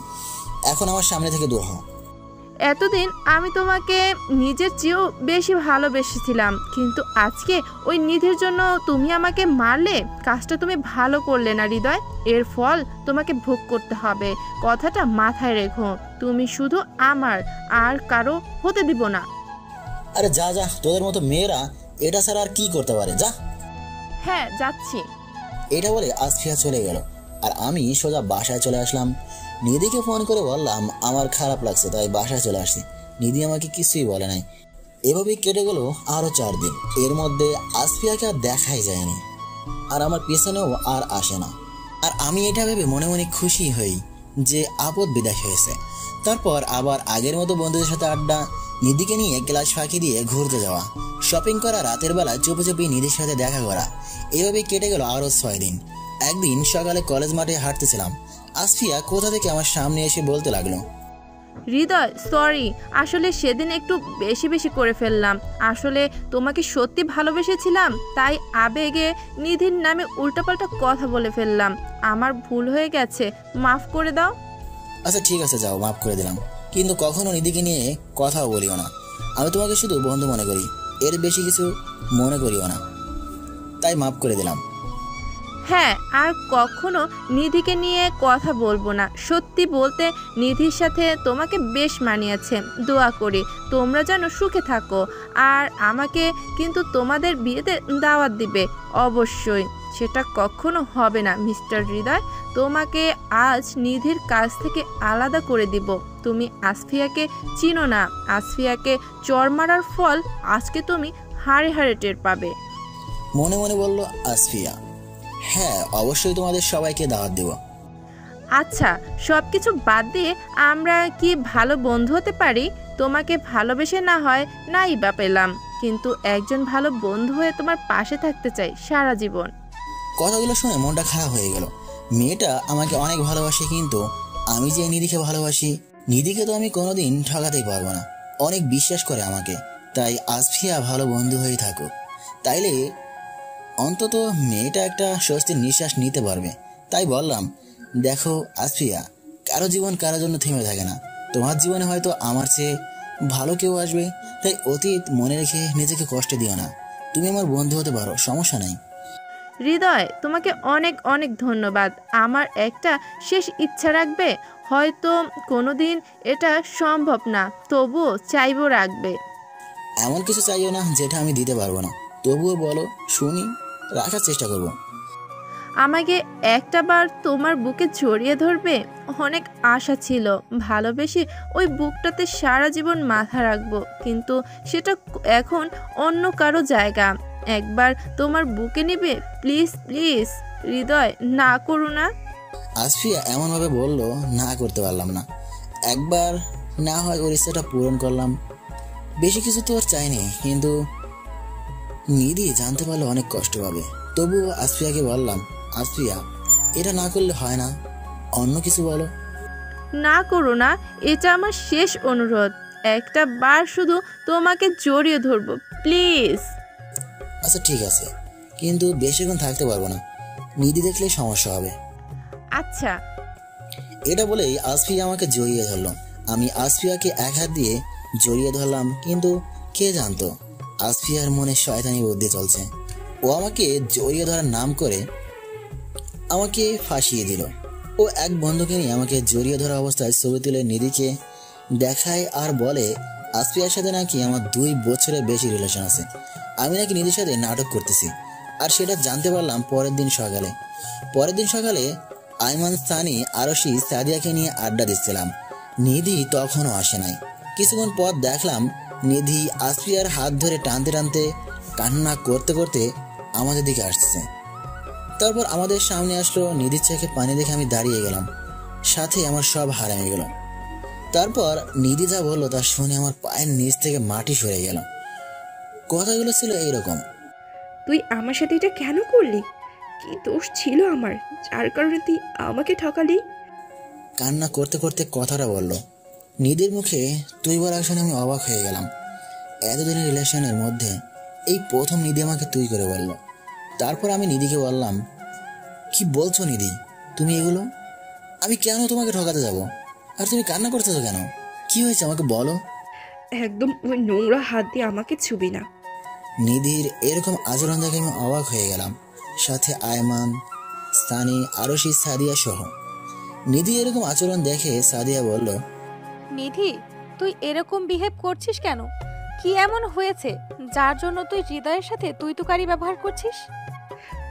এখন আমার সামনে থেকে দূর হ। এতদিন আমি তোমাকে নিজের চেয়েও বেশি ভালোবেসেছিলাম, কিন্তু আজকে ওই নিধির জন্য তুমি আমাকে মারলে। কাজটা তুমি ভালো করলে না হৃদয়, এর ফল তোমাকে ভোগ করতে হবে। কথাটা মাথায় রেখো। তুমি শুধু আমার, আর কারো হতে দিব না। আরে যা যা, তোদের মতো মেয়েরা এটা ছাড়া আর কি করতে পারে, যা। হ্যাঁ, যাচ্ছি। এটা বলে আসফিয়া চলে গেল, আর আমি সোজা বাসায় চলে আসলাম। নিধিকে ফোন করে বললাম আমার খারাপ লাগছে, তাই বাসায় চলে আসছি। নিধি আমাকে কিছুই বলে নাই। এভাবেই কেটে গেল আরো 4 দিন। এর মধ্যে আসফিয়াকে আর দেখাই যায়নি, আর আমার পেছনেও আর আসে না। আর আমি এটা ভেবে মনে মনে খুশি হই যে আপদ বিদায় হয়েছে। তারপর আবার আগের মতো বন্ধুদের সাথে আড্ডা, নিধিকে নিয়ে ক্লাস ফাঁকি দিয়ে ঘুরতে যাওয়া, শপিং করা, রাতের বেলা চুপি চুপি নিধির সাথে দেখা করা। এভাবেই কেটে গেল আরো 6 দিন। একদিন সকালে কলেজ মাঠে হাঁটতেছিলাম। আসফিয়া কোথা থেকে আমার সামনে এসে বলতে লাগলো, হৃদয়, সরি, আসলে সেদিন একটু বেশি বেশি করে ফেললাম। আসলে তোমাকে সত্যি ভালোবেসেছিলাম, তাই আবেগে নিধির নামে উল্টাপাল্টা কথা বলে ফেললাম। আমার ভুল হয়ে গেছে, মাফ করে দাও। আচ্ছা ঠিক আছে, যাও, মাফ করে দিলাম, কিন্তু কখনো নিধিকে নিয়ে কথাও বলিও না। আমি তোমাকে শুধু বন্ধু মনে করি, এর বেশি কিছু মনে করিও না, তাই মাফ করে দিলাম। হ্যাঁ, আর কখনো নিধিকে নিয়ে কথা বলবো না। সত্যি বলতে নিধির সাথে তোমাকে বেশ মানিয়েছে। দোয়া করি তোমরা যেন সুখে থাকো। আর আমাকে কিন্তু তোমাদের বিয়েতে দাওয়াত দিবে অবশ্যই। সেটা কখনো হবে না মিস্টার হৃদয়। তোমাকে আজ নিধির কাছ থেকে আলাদা করে দিব। তুমি আসফিয়াকে চিনো না। আসফিয়াকে চর মারার ফল আজকে তুমি হাড়ে হাড়ে টের পাবে। মনে মনে বলল আসফিয়া, হ্যাঁ অবশ্যই তোমাদের সবাইকে দাওয়াত দেব। আচ্ছা, সব কিছু বাদ দিয়ে আমরা কি ভালো বন্ধু হতে পারি? তোমাকে ভালোবেসে না হয় নাই বা পেলাম, কিন্তু একজন ভালো বন্ধু হয়ে তোমার পাশে থাকতে চাই সারা জীবন। কথাগুলো শুনে মনটা খারাপ হয়ে গেল। মেয়েটা আমাকে অনেক ভালোবাসে, কিন্তু আমি যে নিধিকে ভালোবাসি, নিধিকে তো আমি কোনোদিন ঠকাতেই পারবো না। অনেক বিশ্বাস করে আমাকে, তাই আসফিয়া ভালো বন্ধু হয়ে থাকুক। তাইলে অন্তত মেয়েটা একটা স্বস্তির নিঃশ্বাস নিতে পারবে। তাই বললাম, দেখো আসফিয়া, কারো জীবন কারোর জন্য থেমে থাকে না। তোমার জীবনে হয়তো আমার চেয়ে ভালো কেউ আসবে, তাই অতীত মনে রেখে নিজেকে কষ্ট দিও না। তুমি আমার বন্ধু হতে পারো, সমস্যা নাই। হৃদয়, তোমাকে অনেক অনেক ধন্যবাদ। আমার একটা শেষ ইচ্ছা রাখবে? হয়তো কোনোদিন এটা সম্ভব না, তবুও চাইবো রাখবে। এমন কিছু চাইও না যেটা আমি দিতে পারবো না, তবুও বলো শুনি, রাখার চেষ্টা করবো। আমাকে একটাবার তোমার বুকে জড়িয়ে ধরবে? অনেক আশা ছিল, ভালোবেসে ওই বুকটাতে সারা জীবন মাথা রাখবো, কিন্তু সেটা এখন অন্য কারো জায়গা। একবার তোমার বুকে নেবে প্লিজ প্লিজ। হৃদয়, না করো না। আসফিয়া এমনভাবে বলল, না করতে পারলাম না। একবার না হয় ওর ইচ্ছাটা পূরণ করলাম, বেশি কিছু তো আর চাইনি, কিন্তু নিধি জানতে পারলে অনেক কষ্ট পাবে। তবুও আসফিয়াকে বললাম, আসফিয়া এটা না করলে হয় না, অন্য কিছু বলো। না করো না, এটা আমার শেষ অনুরোধ। একটা বার শুধু তোমাকে জড়িয়ে ধরবো প্লিজ। আচ্ছা ঠিক আছে, কিন্তু বেশিক্ষণ থাকতে পারবো না, নিধি দেখলেই সমস্যা হবে। আচ্ছা। এটা বলেই আসফিয়া আমাকে জড়িয়ে ধরলো। আমি আসফিয়াকে এক হাত দিয়ে জড়িয়ে ধরলাম, কিন্তু কে জানতো আসফিয়ার মনে শয়তানি বুদ্ধি চলছে। ও আমাকে জড়িয়ে ধরার নাম করে আমাকে ফাঁসিয়ে দিল। ও এক বন্ধুকে নিয়ে আমাকে জড়িয়ে ধরা অবস্থায় ছবি তুলে নিধিকে দেখায় আর বলে আসফিয়ার সাথে নাকি আমার 2 বছরের বেশি রিলেশন আছে, আমি নাকি নিধির সাথে নাটক করতেছি। আর সেটা জানতে পারলাম পরের দিন সকালে আইমান, সানি, আরশি, সাদিয়াকে নিয়ে আড্ডা দিচ্ছিলাম। নিধি তখনও আসে নাই। কিছুক্ষণ পর দেখলাম নিধি আসফিয়ার হাত ধরে টানতে টানতে কান্না করতে করতে আমাদের দিকে আসছে। তারপর আমাদের সামনে আসলো। নিধির চোখে পানি দেখে আমি দাঁড়িয়ে গেলাম, সাথে আমার সব হারিয়ে গেল। তারপর নিধি যা বললো তা শুনে আমার পায়ের নিচ থেকে মাটি সরে গেল। কথাগুলো ছিল এইরকম, তুই আমার সাথে এটা কেন করলি? কি দোষ ছিল আমার যার কারণে তুই আমাকে ঠকালি? কান্না করতে করতে কথাটা বলল। নিধির মুখে তুই বলার শুনে আমি অবাক হয়ে গেলাম। এতদিনের রিলেশনের মধ্যে এই প্রথম নিধি আমাকে তুই করে বলল। তারপর আমি নিধিকে বললাম, কি বলছো নিধি তুমি এগুলো? আমি কেন তোমাকে ঠকাতে যাব? আর তুমি কান্না করতেছো কেন? কি হয়েছে আমাকে বলো। একদম ওই নোংরা হাত দিয়ে আমাকে ছুবি না। নিধির এরকম আচরণ দেখে আমি অবাক হয়ে গেলাম, সাথে আয়মান, সানি, আরশি, সাদিয়া সহ। নিধি এরকম আচরণ দেখে সাদিয়া বলল, নিধি, তুই এরকম বিহেভ করছিস কেন? কি এমন হয়েছে যার জন্য তুই হৃদয়ের সাথে তুই তুকারি ব্যবহার করছিস?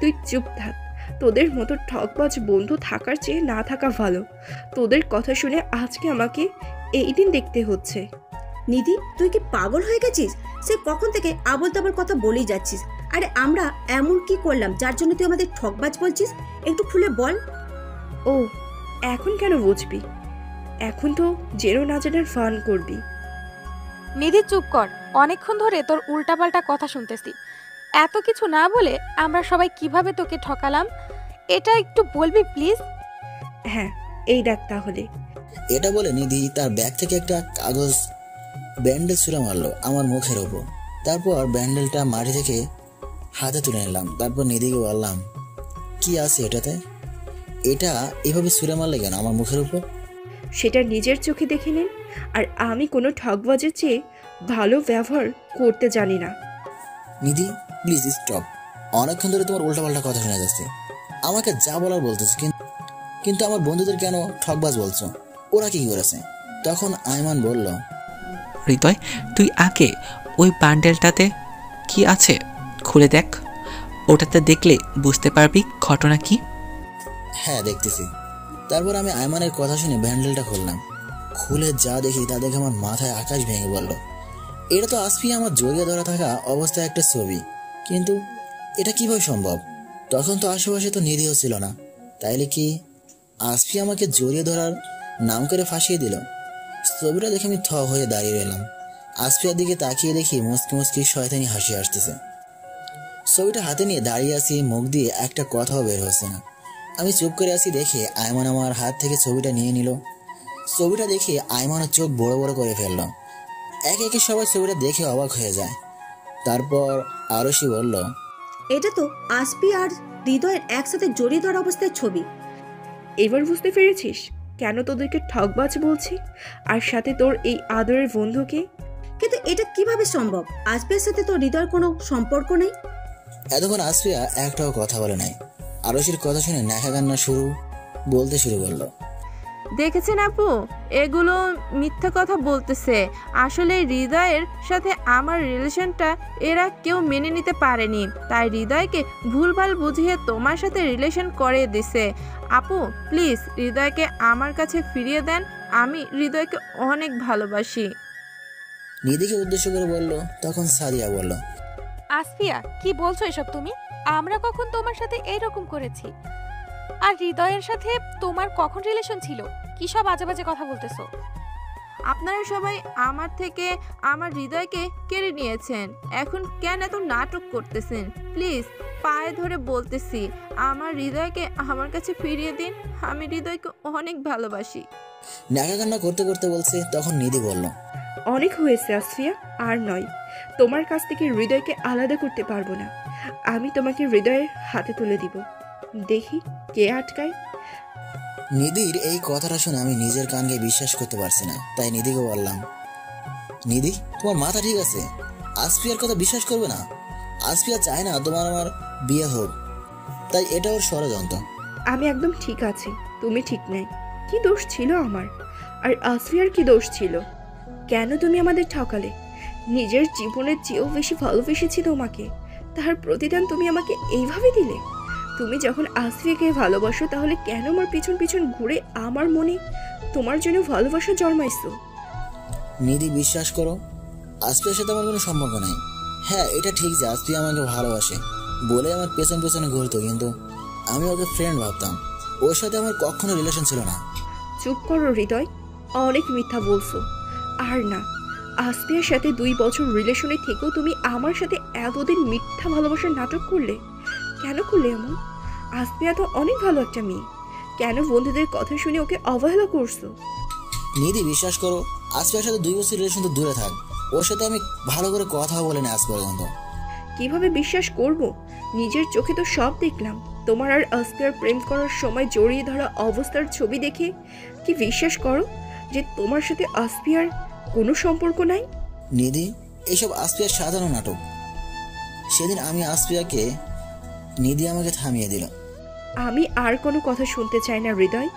তুই চুপ থাক। তোদের মতো ঠকবাজ বন্ধু থাকার চেয়ে না থাকা ভালো। তোদের কথা শুনে আজকে আমাকে এই দিন দেখতে হচ্ছে। নিধি, তুই কি পাগল হয়ে গেছিস? সে কখন থেকে আবল তাবল কথা বলেই যাচ্ছিস। আরে আমরা এমন কি করলাম যার জন্য তুই আমাদের ঠকবাজ বলছিস? একটু খুলে বল। ও, এখন কেন বুঝবি? এখন তো জেরো না জানার ফান করবি। নিধি চুপ কর, অনেকক্ষণ ধরে তোর উল্টাপাল্টা কথা শুনতেছি। এত কিছু না বলে আমরা সবাই কিভাবে তোকে ঠকালাম এটা একটু বলবি প্লিজ? হ্যাঁ, এই দেখ তাহলে। এটা বলে নিধি তার ব্যাগ থেকে একটা কাগজ ব্যান্ডেল ছুঁড়ে মারলো আমার মুখের ওপর। তারপর ব্যান্ডেলটা মাটি থেকে হাতে তুলে নিলাম। তারপর নিধিকে বললাম, কি আছে এটাতে? এটা এভাবে ছুঁড়ে মারলে কেন আমার মুখের উপর? সেটা নিজের চোখে দেখে নিন। আর আমি কোনো ঠকবাজের চেয়ে ভালো ব্যবহার করতে জানি না। নিধি প্লিজ স্টপ, অনেকক্ষণ ধরে তোমার উল্টাপাল্টা কথা শোনা যাচ্ছে। আমাকে যা বলার বলতেছো, কিন্তু আমার বন্ধুদের কেন ঠকবাজ বলছো? ওরা কি করেছে? তখন আয়মান বলল, হৃদয়, তুই আগে ওই বান্ডেলটাতে কি আছে খুলে দেখ, ওটাতে দেখলে বুঝতে পারবি ঘটনা কি। হ্যাঁ দেখতেছি। তারপর আমি আয়মানের কথা শুনে ব্যান্ডেলটা খুললাম। খুলে যা দেখি তা দেখে আমার মাথায় আকাশ ভেঙে পড়ল। এটা তো আসফিয়া আমার জড়িয়ে ধরা থাকা অবস্থায় একটা ছবি, কিন্তু এটা কিভাবে সম্ভব? তখন তো আশেপাশে তো নিধিও ছিল না। তাইলে কি আসফিয়া আমাকে জড়িয়ে ধরার নাম করে ফাঁসিয়ে দিল? ছবিটা দেখে আমি থ হয়ে দাঁড়িয়ে রইলাম। আসফিয়ার দিকে তাকিয়ে দেখি মুচকি মুচকি শয়তানি হাসি আসতেছে। ছবিটা হাতে নিয়ে দাঁড়িয়ে আছি, মুখ দিয়ে একটা কথাও বের হচ্ছে না। আমি চুপ করে আছি দেখে আয়মান আমার হাত থেকে ছবিটা নিয়ে নিল। ছবিটা দেখে আয়মানের চোখ বড় বড় করে ফেলল। একে একে সবাই ছবিটা দেখে অবাক হয়ে যায়। তারপর আরশি বলল, এটা তো আসফি আর হৃদয়ের একসাথে জড়িয়ে ধরা অবস্থায় ছবি। এবার বুঝতে পেরেছিস কেন তোদেরকে ঠকবাজ বলছি? আর সাথে তোর এই আদরের বন্ধুকে। কিন্তু এটা কিভাবে সম্ভব? আসফিয়ার সাথে তো হৃদয়ের কোনো সম্পর্ক নেই। এতক্ষণ আসফিয়া একটাও কথা বলে নাই। আরশির কথা শুনে ন্যাকা কান্না বলতে শুরু করলো। দেখেছেন আপু, এগুলো মিথ্যা কথা বলতেছে। আসলে হৃদয়ের সাথে আমার রিলেশনটা এরা কেউ মেনে নিতে পারেনি, তাই হৃদয়কে ভুলভাল বুঝিয়ে তোমার সাথে রিলেশন করে দিছে। আপু প্লিজ হৃদয়কে আমার কাছে ফিরিয়ে দেন, আমি হৃদয়কে অনেক ভালোবাসি। নিধিকে উদ্দেশ্য করে বলল। তখন সাদিয়া বলল, আসফিয়া কি বলছো এসব তুমি? আমরা কখন তোমার সাথে এইরকম করেছি? আর হৃদয়ের সাথে তোমার কখন রিলেশন ছিল? কি সব আজে বাজে কথা বলতেছো? আপনারা সবাই আমার থেকে আমার হৃদয়কে কেড়ে নিয়েছেন, এখন কেন এত নাটক করতেছেন? প্লিজ পায়ে ধরে বলতেছি, আমার হৃদয়কে আমার কাছে ফিরিয়ে দিন, আমি হৃদয়কে অনেক ভালোবাসি। ন্যাকা কান্না করতে করতে বলছে। তখন নিধি বলল, অনেক হয়েছে আসফিয়া, আর নয়। তোমার কাছ থেকে হৃদয়কে আলাদা করতে পারবো না। আমি তোমাকে হৃদয়ের হাতে তুলে দিব, দেখি কে আটকায়। নিধির এই কথাটা শুনে আমি নিজের কানকে বিশ্বাস করতে পারছি না। তাই নিধিকে বললাম, নিধি তোমার মাথা ঠিক আছে? আসফিয়ার কথা বিশ্বাস করবে না। আসফিয়া চায় না তোমার আমার বিয়ে হোক, তাই এটা ওর ষড়যন্ত্র। আমি একদম ঠিক আছি, তুমি ঠিক নেই। কি দোষ ছিল আমার? আর আসফিয়ার কি দোষ ছিল? কেন তুমি আমাদের ঠকালে? নিজের জীবনের চেয়েও বেশি ভালোবেসেছি তোমাকে, তার প্রতিদান তুমি আমাকে এইভাবে দিলে। তুমি যখন আসফিয়াকে ভালোবাসো, তাহলে কেন আমার পিছন পিছন ঘুরে আমার মনে তোমার জন্য ভালোবাসা জন্মাইছো? নিধি বিশ্বাস করো, আসফিয়ার সাথে আমার কোনো সম্পর্ক নাই। হ্যাঁ এটা ঠিক যে আসফিয়া আমাকে ভালোবাসে বলে আমার পেছন পেছনে ঘুরতো, কিন্তু আমি ওকে ফ্রেন্ড ভাবতাম। ওর সাথে আমার কখনো রিলেশন ছিল না। চুপ করো হৃদয়, অনেক মিথ্যা বলছো। আর না, আসফিয়ার সাথে 2 বছর রিলেশনে থেকেও তুমি আমার সাথে এতদিন মিথ্যা ভালোবাসার নাটক করলে। কেন করলে এমন? আসফিয়া তো অনেক ভালো একটা মেয়ে, কেন বন্ধুদের কথা শুনে ওকে অবহেলা করছো? নিধি বিশ্বাস করো, আসফিয়ার সাথে 2 বছর রিলেশন তো দূরে থাক, ওর সাথে আমি ভালো করে কথা বলে না আজ পর্যন্ত। কিভাবে বিশ্বাস করব? নিজের চোখে তো সব দেখলাম। তোমার আর আসফিয়ার প্রেম করার সময় জড়িয়ে ধরা অবস্থার ছবি দেখে কি বিশ্বাস করো যে তোমার সাথে আসফিয়ার কোনো সম্পর্ক নাই? নিধি এইসব আসফিয়ার সাধারণ নাটক। সেদিন আমি আসফিয়াকে, নিধি আমাকে থামিয়ে দিল। আমি আর কোনো কথা শুনতে চাই না হৃদয়,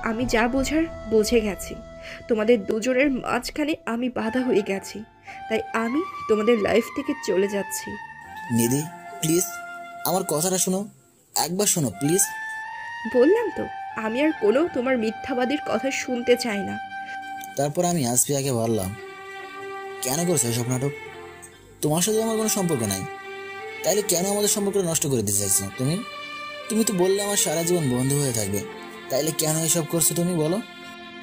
আমি যা বোঝার বুঝে গেছি। তোমাদের দুজনের মাঝখানে আমি বাধা হয়ে গেছি, তাই আমি তোমাদের লাইফ থেকে চলে যাচ্ছি। নিধি প্লিজ আমার কথাটা শোনো, একবার শোনো প্লিজ। বললাম তো, আমি আর কোনো তোমার মিথ্যাবাদীর কথা শুনতে চাই না। তারপর আমি আসফিয়াকে বললাম, কেন করছো এসব নাটক? তোমার সাথে আমার কোনো সম্পর্ক নাই, তাইলে কেন আমাদের সম্পর্কটা নষ্ট করে দিতে চাইছো তুমি? তুমি তো বললে আমার সারা জীবন বন্ধু হয়ে থাকবে, তাইলে কেন এসব করছো তুমি বলো?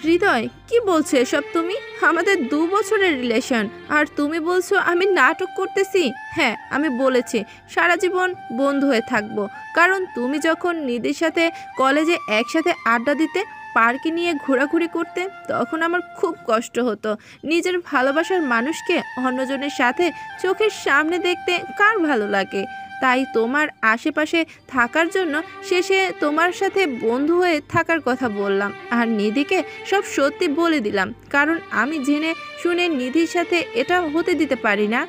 হৃদয় কি বলছো এসব তুমি? আমাদের 2 বছরের রিলেশন, আর তুমি বলছো আমি নাটক করতেছি? হ্যাঁ আমি বলেছি সারা জীবন বন্ধু হয়ে থাকবো, কারণ তুমি যখন নিধির সাথে কলেজে একসাথে আড্ডা দিতে, পার্কে নিয়ে ঘোরাঘুরি করতে, তখন আমার খুব কষ্ট হতো। নিজের ভালোবাসার মানুষকে অন্যজনের সাথে চোখের সামনে দেখতে কার ভালো লাগে? তাই তোমার আশেপাশে থাকার জন্য শেষে তোমার সাথে বন্ধু হয়ে থাকার কথা বললাম, আর নিধিকে সব সত্যি বলে দিলাম, কারণ আমি জেনে শুনে নিধির সাথে এটা হতে দিতে পারি না।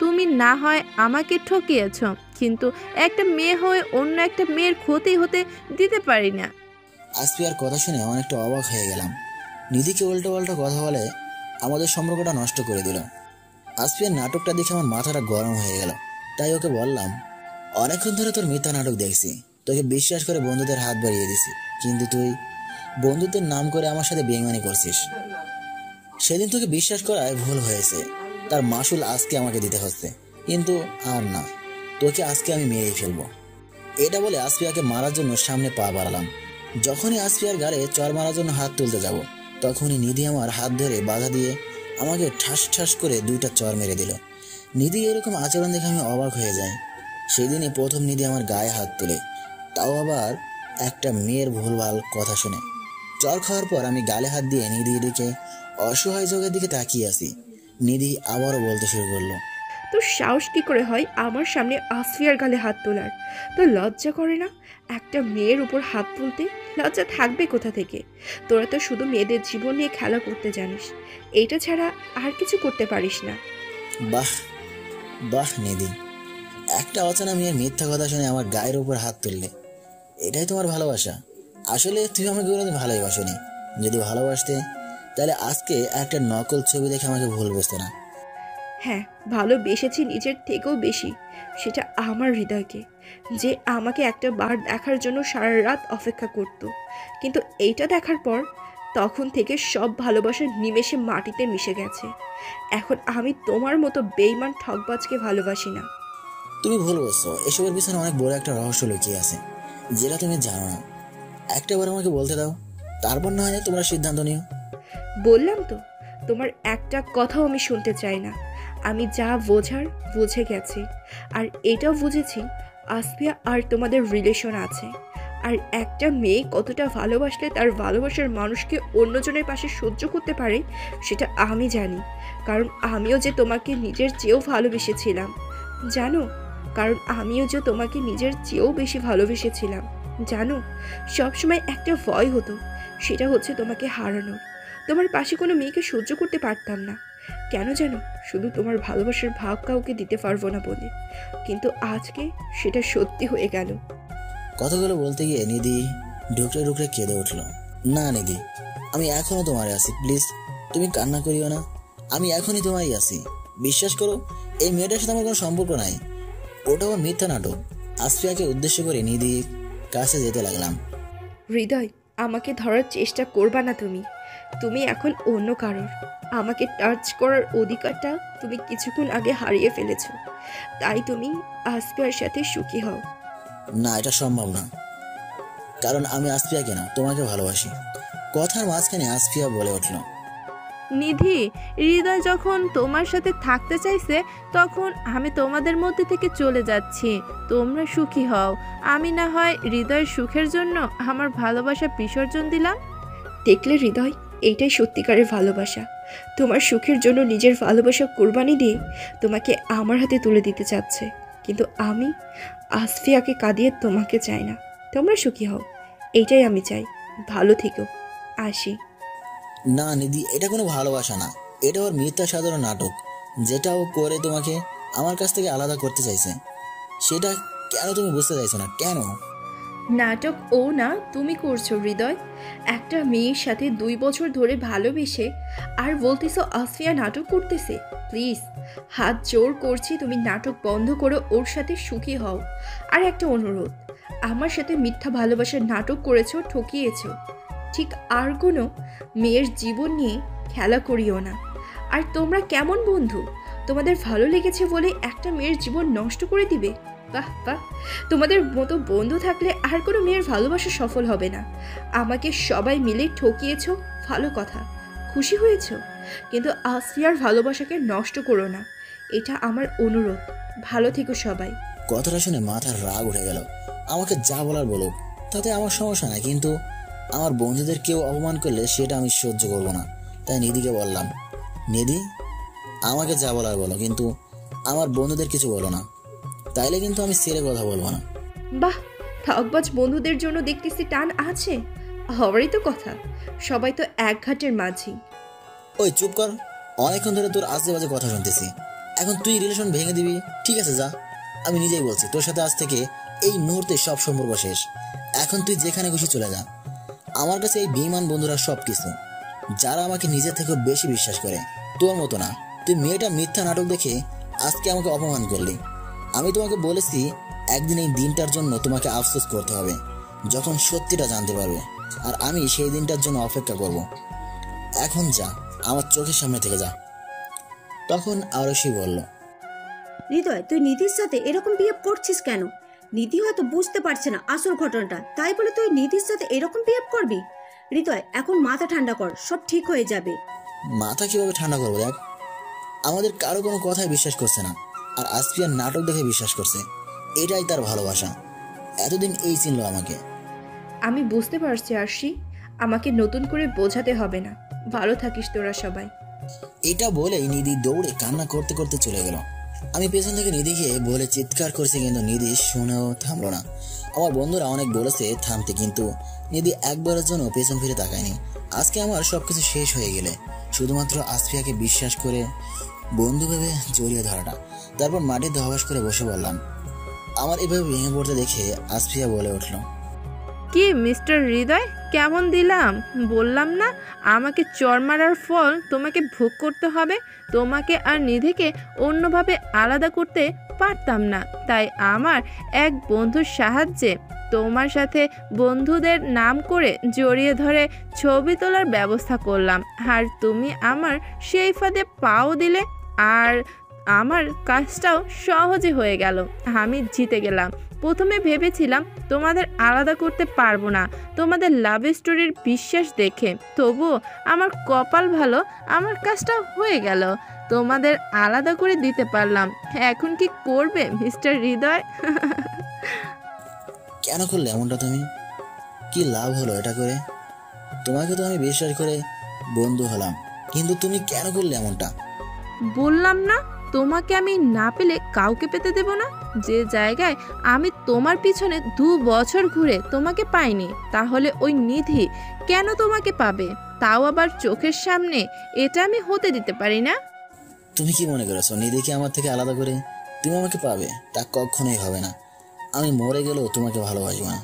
তুমি না হয় আমাকে ঠকিয়েছ, কিন্তু একটা মেয়ে হয়ে অন্য একটা মেয়ের ক্ষতি হতে দিতে পারি না। আসফিয়ার কথা শুনে অনেকটা অবাক হয়ে গেলাম। নিধিকে উল্টো পাল্টা কথা বলে আমাদের সম্পর্কটা নষ্ট করে দিল। আসফিয়ার নাটকটা দেখে আমার মাথাটা গরম হয়ে গেল। তাই ওকে বললাম, অনেকক্ষণ ধরে তোর মিথ্যা নাটক দেখছি, তোকে বিশ্বাস করে বন্ধুদের হাত বাড়িয়ে দিছি, কিন্তু তুই বন্ধুদের নাম করে আমার সাথে বেইমানি করছিস। সেদিন তোকে বিশ্বাস করায় ভুল হয়েছে, তার মাসুল আজকে আমাকে দিতে হচ্ছে, কিন্তু আর না, তোকে আজকে আমি মেরেই ফেলবো। এটা বলে আসফিয়াকে মারার জন্য সামনে পা বাড়ালাম। যখনই আসফিয়ার গাড়ে চর মারার জন্য হাত তুলতে যাব, তখনই নিধি আমার হাত ধরে বাধা দিয়ে আমাকে ঠাস ঠাস করে 2টা চর মেরে দিল। নিধি এরকম আচরণ দেখে আমি অবাক হয়ে যাই। সেদিনই প্রথম নিধি আমার গায়ে হাত তুলে, তাও আবার একটা মেয়ের ভুলভাল কথা শুনে। চর খাওয়ার পর আমি গালে হাত দিয়ে নিধির দিকে অসহায় চোখের দিকে তাকিয়ে আছি। নিধি আবারও বলতে শুরু করলো, তোর সাহস কি করে হয় আমার সামনে আসফিয়ার গালে হাত তোলার? তোর লজ্জা করে না একটা মেয়ের উপর হাত তুলতে? লজ্জা থাকবে কোথা থেকে? তোরা তো শুধু মেয়েদের জীবন নিয়ে খেলা করতে জানিস, এইটা ছাড়া আর কিছু করতে পারিস না। বাহ বাহ নিধি, একটা অচেনা মেয়ের মিথ্যা কথা শুনে আমার গায়ের উপর হাত তুললে, এটাই তোমার ভালোবাসা? আসলে তুমি আমাকে কোনোদিন ভালোবাসোনি। যদি ভালোবাসতে তাহলে আজকে একটা নকল ছবি দেখে আমাকে ভুল বুঝতে না। হ্যাঁ, ভালোবেসেছি নিজের থেকেও বেশি, সেটা আমার হৃদয়কে, যে আমাকে একটা বার দেখার জন্য সারা রাত অপেক্ষা করত। কিন্তু এইটা দেখার পর তখন থেকে সব ভালোবাসা নিমেষে মাটিতে মিশে গেছে। এখন আমি তোমার মতো বেইমান ঠকবাজকে ভালোবাসি না। তুমি ভুল বলছো, এসবের পিছনে অনেক বড় একটা রহস্য লুকিয়ে আছে যেটা তুমি জানো না। একটাবার আমাকে বলতে দাও, তারপর না হয় তোমরা সিদ্ধান্ত নিও। বললাম তো, তোমার একটা কথাও আমি শুনতে চাই না। আমি যা বোঝার বুঝে গেছি, আর এটাও বুঝেছি আসফিয়া আর তোমাদের রিলেশন আছে। আর একটা মেয়ে কতটা ভালোবাসলে তার ভালোবাসার মানুষকে অন্যজনের পাশে সহ্য করতে পারে সেটা আমি জানি। কারণ আমিও যে তোমাকে নিজের চেয়েও ভালোবেসেছিলাম, জানো? কারণ আমিও যে তোমাকে নিজের চেয়েও বেশি ভালোবেসেছিলাম, জানো? সবসময় একটা ভয় হতো, সেটা হচ্ছে তোমাকে হারানোর। তোমার পাশে কোনো মেয়েকে সহ্য করতে পারতাম না, কেন জানো? শুধু তোমার ভালোবাসার ভাগ কাউকে দিতে পারবো না বলে। কিন্তু আজকে সেটা সত্যি হয়ে গেল। কথাগুলো বলতে গিয়ে নিধি ঢুকরে ঢুকরে কেঁদে উঠল। না নিধি, আমি এখনো তোমারই আছি, প্লিজ তুমি কান্না করিও না। আমি এখনই তোমারই আছি, বিশ্বাস করো। এই মেয়েটার সাথে আমার কোনো সম্পর্ক নাই, ওটা আমার মিথ্যা নাটক। আসফিয়াকে উদ্দেশ্য করে নিধির কাছে যেতে লাগলাম। হৃদয়, আমাকে ধরার চেষ্টা করবা না তুমি। তুমি এখন অন্য কারোর। আমাকে টাচ করার অধিকারটা তুমি কিছুক্ষণ আগে হারিয়ে ফেলেছো। তাই তুমি আসফিয়ার সাথে সুখী হও। না, এটা সম্ভব না, কারণ আমি আসফিয়াকে না, তোমাকে ভালোবাসি। কথার মাঝখানে আসফিয়া বলে উঠল, নিধি, হৃদয় যখন তোমার সাথে থাকতে চাইছে তখন আমি তোমাদের মধ্যে থেকে চলে যাচ্ছি। তোমরা সুখী হও, আমি না হয় হৃদয়ের সুখের জন্য আমার ভালোবাসা বিসর্জন দিলাম। দেখলে হৃদয়, এইটাই সত্যিকারের ভালোবাসা। তোমার সুখের জন্য নিজের ভালোবাসা কোরবানি দিয়ে তোমাকে আমার হাতে তুলে দিতে চাচ্ছে। কিন্তু আমি আসফিয়াকে কাঁদিয়ে তোমাকে চাই না। তোমরা সুখী হও, এইটাই আমি চাই। ভালো থেকো, আসি। না নিধি, এটা কোনো ভালোবাসা না, এটা ওর মিথ্যা সাধারণ নাটক, যেটা ও করে তোমাকে আমার কাছ থেকে আলাদা করতে চাইছে। সেটা কেন তুমি বুঝতে চাইছো না? কেন? নাটক ও না, তুমি করছো হৃদয়। একটা মেয়ের সাথে 2 বছর ধরে ভালোবেসে আর বলতেছো আসফিয়া নাটক করতেছে। প্লিজ, হাত জোর করছি, তুমি নাটক বন্ধ করো, ওর সাথে সুখী হও। আর একটা অনুরোধ, আমার সাথে মিথ্যা ভালোবাসার নাটক করেছো, ঠকিয়েছো। ঠিক আর কোনো মেয়ের জীবন নিয়ে খেলা করিও না। আর তোমরা কেমন বন্ধু? তোমাদের ভালো লেগেছে বলে একটা মেয়ের জীবন নষ্ট করে দিবে? বাহ বাহ, তোমাদের মতো বন্ধু থাকলে আর কোনো মেয়ের ভালোবাসা সফল হবে না। আমাকে সবাই মিলে ঠকিয়েছো, ভালো কথা, খুশি হয়েছো, কিন্তু আসফিয়ার ভালোবাসাকে নষ্ট করো না, এটা আমার অনুরোধ। ভালো থেকো সবাই। কথাটা শুনে মাথার রাগ উঠে গেল। আমাকে যা বলার বলুক, তাতে আমার সমস্যা নাই, কিন্তু আমার বন্ধুদের কেউ অপমান করলে সেটা আমি সহ্য করবো না। তাই নিধিকে বললাম, নিধি, আমাকে যা বলার বলো, কিন্তু আমার বন্ধুদের কিছু বলো না, তাইলে কিন্তু আমি ছেড়ে কথা বলবো না। বাহ, ঠকবাজ বন্ধুদের জন্য দেখতেছি টান আছে। হওয়ারই তো কথা, সবাই তো এক ঘাটের মাঝি। ওই চুপ কর, অনেকক্ষণ ধরে তোর আজে বাজে কথা শুনতেছি। এখন তুই রিলেশন ভেঙে দিবি? ঠিক আছে, যা। আমি নিজেই বলছি, তোর সাথে আজ থেকে এই মুহূর্তে সব সম্পর্ক শেষ। এখন তুই যেখানে খুশি চলে যা। আমার কাছে এই বেঈমান বন্ধুরা সব কিছু, যারা আমাকে নিজের থেকেও বেশি বিশ্বাস করে। তোর মতো না। তুই মেয়েটা মিথ্যা নাটক দেখে আজকে আমাকে অপমান করলি। আমি তোমাকে বলেছি একদিন এই দিনটার জন্য তোমাকে আফসোস করতে হবে, যখন সত্যিটা জানতে পারবে। আর আমি সেই দিনটার জন্য অপেক্ষা করব। এখন যা, আমার চোখের সামনে থেকে যা। তখন আরশি বলল, হৃদয়, তুই নিধির সাথে এরকম বিহেভ করছিস কেন? নিধি হয়তো বুঝতে পারছে না আসল ঘটনাটা, তাই বলে তুই নিধির সাথে এরকম বিহেভ করবি? হৃদয়, এখন মাথা ঠান্ডা কর, সব ঠিক হয়ে যাবে। মাথা কিভাবে ঠান্ডা করবো? দেখ, আমাদের কারো কোনো কথাই বিশ্বাস করছে না, আর আসফিয়ার নাটক দেখে বিশ্বাস করছে। এটাই তার ভালোবাসা। এতদিন এই চিনল আমাকে। আমি বুঝতে পারছি আরশি, আমাকে নতুন করে বোঝাতে হবে না। ভালো থাকিস তোরা সবাই। এটা বলেই নিধি দৌড়ে কান্না করতে করতে চলে গেল। আমি পেছন থেকে নিধিকে বলে চিৎকার করছি, কিন্তু নিধি শুনেও থামলো না। আমার বন্ধুরা অনেক বলেছে থামতে, কিন্তু নিধি একবারের জন্য পেছন ফিরে তাকায়নি। আজকে আমার সবকিছু শেষ হয়ে গেলে শুধুমাত্র আসফিয়াকে বিশ্বাস করে বন্ধু ভেবে জড়িয়ে ধরাটা। তারপর মাটিতে ধবাস করে বসে বললাম, আমার এভাবে ভেঙে পড়তে দেখে আসফিয়া বলে উঠল, কি মিস্টার হৃদয়, কেমন দিলাম? বললাম না আমাকে চড় মারার ফল তোমাকে ভোগ করতে হবে। তোমাকে আর নিধিকে অন্যভাবে আলাদা করতে পারতাম না, তাই আমার এক বন্ধুর সাহায্যে তোমার সাথে বন্ধুদের নাম করে জড়িয়ে ধরে ছবি তোলার ব্যবস্থা করলাম। আর তুমি আমার সেই ফাঁদে পাও দিলে, আর আমার কাজটাও সহজে হয়ে গেল। আমি জিতে গেলাম। প্রথমে ভেবেছিলাম তোমাদের আলাদা করতে পারবো না তোমাদের লাভ স্টোরির বিশ্বাস দেখে, তবুও আমার কপাল ভালো, আমার কাজটা হয়ে গেল। তোমাদের আলাদা করে দিতে পারলাম। এখন কি করবে মিস্টার হৃদয়? কেন করলে এমনটা তুমি? কি লাভ হলো এটা করে? তোমাকে তো আমি বিশ্বাস করে বন্ধু হলাম, কিন্তু তুমি কেন করলে এমনটা? বললাম না তোমাকে আমি না পেলে কাউকে পেতে দেব না। যে জায়গায় আমি তোমার পিছনে 2 বছর ঘুরে তোমাকে পাইনি, তাহলে ওই নিধি কেন তোমাকে পাবে? তাও আবার চোখের সামনে। এটা আমি হতে দিতে পারি না। তুমি কি মনে করেছো নিধিকে আমার থেকে আলাদা করে তুমি আমাকে পাবে? তা কখনোই হবে না। আমি মরে গেলেও তোমাকে ভালোবাসবো না।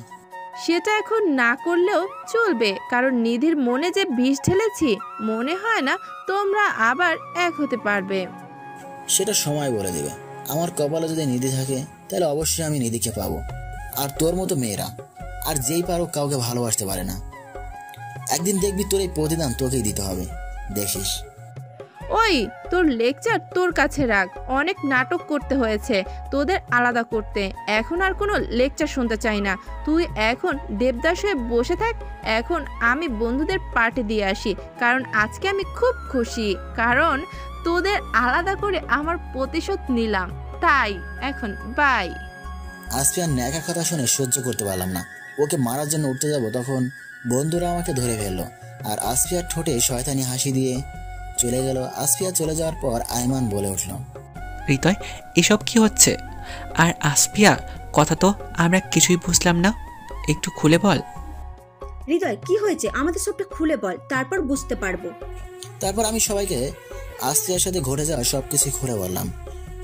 সেটা এখন না করলেও চলবে, কারণ নিধির মনে যে বিষ ঢেলেছি, মনে হয় না তোমরা আবার এক হতে পারবে। সেটা সময় বলে দেবে। আমার কপালে যদি নিধি থাকে তাহলে অবশ্যই আমি নিধিকে পাবো। আর তোর মতো মেয়েরা আর যেই পারো কাউকে ভালোবাসতে পারে না। একদিন দেখবি তোর এই প্রতিদান তোকেই দিতে হবে, দেখিস। ওই তোর লেকচার তোর কাছে রাখ। অনেক নাটক করতে হয়েছে তোদের আলাদা করতে, এখন আর কোনো লেকচার শুনতে চাই না। তুই এখন দেবদাস হয়ে বসে থাক। এখন আমি বন্ধুদের পার্টি দিয়ে আসি, কারণ আজকে আমি খুব খুশি, কারণ তোদের আলাদা করে আমার প্রতিশোধ নিলাম। তাই এখন বাই। আসফিয়ার ন্যাকা কথা শুনে সহ্য করতে পারলাম না। ওকে মারার জন্য উঠতে যাব, তখন বন্ধুরা আমাকে ধরে ফেললো আর আসফিয়ার ঠোঁটে শয়তানি হাসি দিয়ে চলে গেল। আসফিয়া চলে যাওয়ার পর আইমান বলে উঠল, হৃদয়, এসব কি হচ্ছে? আর আসফিয়া, কথা তো আমরা কিছুই বুঝলাম না, একটু খুলে বল। হৃদয়, কি হয়েছে আমাদের সবটা খুলে বল, তারপর বুঝতে পারবো। তারপর আমি সবাইকে আসফিয়ার সাথে ঘটে যাওয়া সবকিছু খুলে বললাম।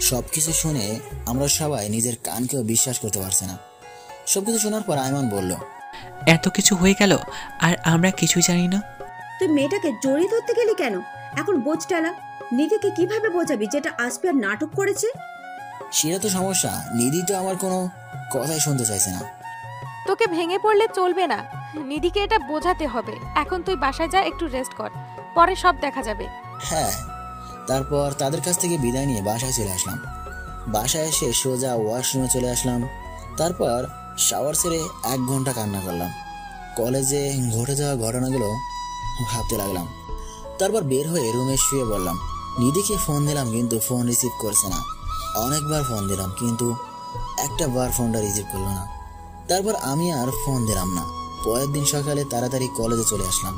সবকিছু শুনে আমরা সবাই নিজের কানকেও বিশ্বাস করতে পারছি না। সবকিছু শোনার পর আইমান বলল, এত কিছু হয়ে গেল আর আমরা কিছুই জানি না। তুই মেয়েটাকে জড়িয়ে ধরতে গেলি কেন? এখন বোঝ টালা। নিধিকে কিভাবে বোঝাবি যেটা আসফিয়ার নাটক করেছে? সেটা তো সমস্যা। নিধি তো আমার কোনো কথাই শুনতে চাইছে না। তোকে ভেঙে পড়লে চলবে না, নিধিকে এটা বোঝাতে হবে। এখন তুই বাসায় যা, একটু রেস্ট কর, পরে সব দেখা যাবে। হ্যাঁ। তারপর তাদের কাছ থেকে বিদায় নিয়ে বাসায় চলে আসলাম। বাসায় এসে সোজা ওয়াশরুমে চলে আসলাম। তারপর শাওয়ার সেরে 1 ঘন্টা কান্না করলাম। কলেজে ঘটে যাওয়া ঘটনাগুলো ভাবতে লাগলাম। তারপর বের হয়ে রুমে শুয়ে বললাম। নিধিকে ফোন দিলাম কিন্তু ফোন রিসিভ করছে না। অনেকবার ফোন দিলাম কিন্তু একটা বার ফোনটা রিসিভ করলো না। তারপর আমি আর ফোন দিলাম না। পরের দিন সকালে তাড়াতাড়ি কলেজে চলে আসলাম।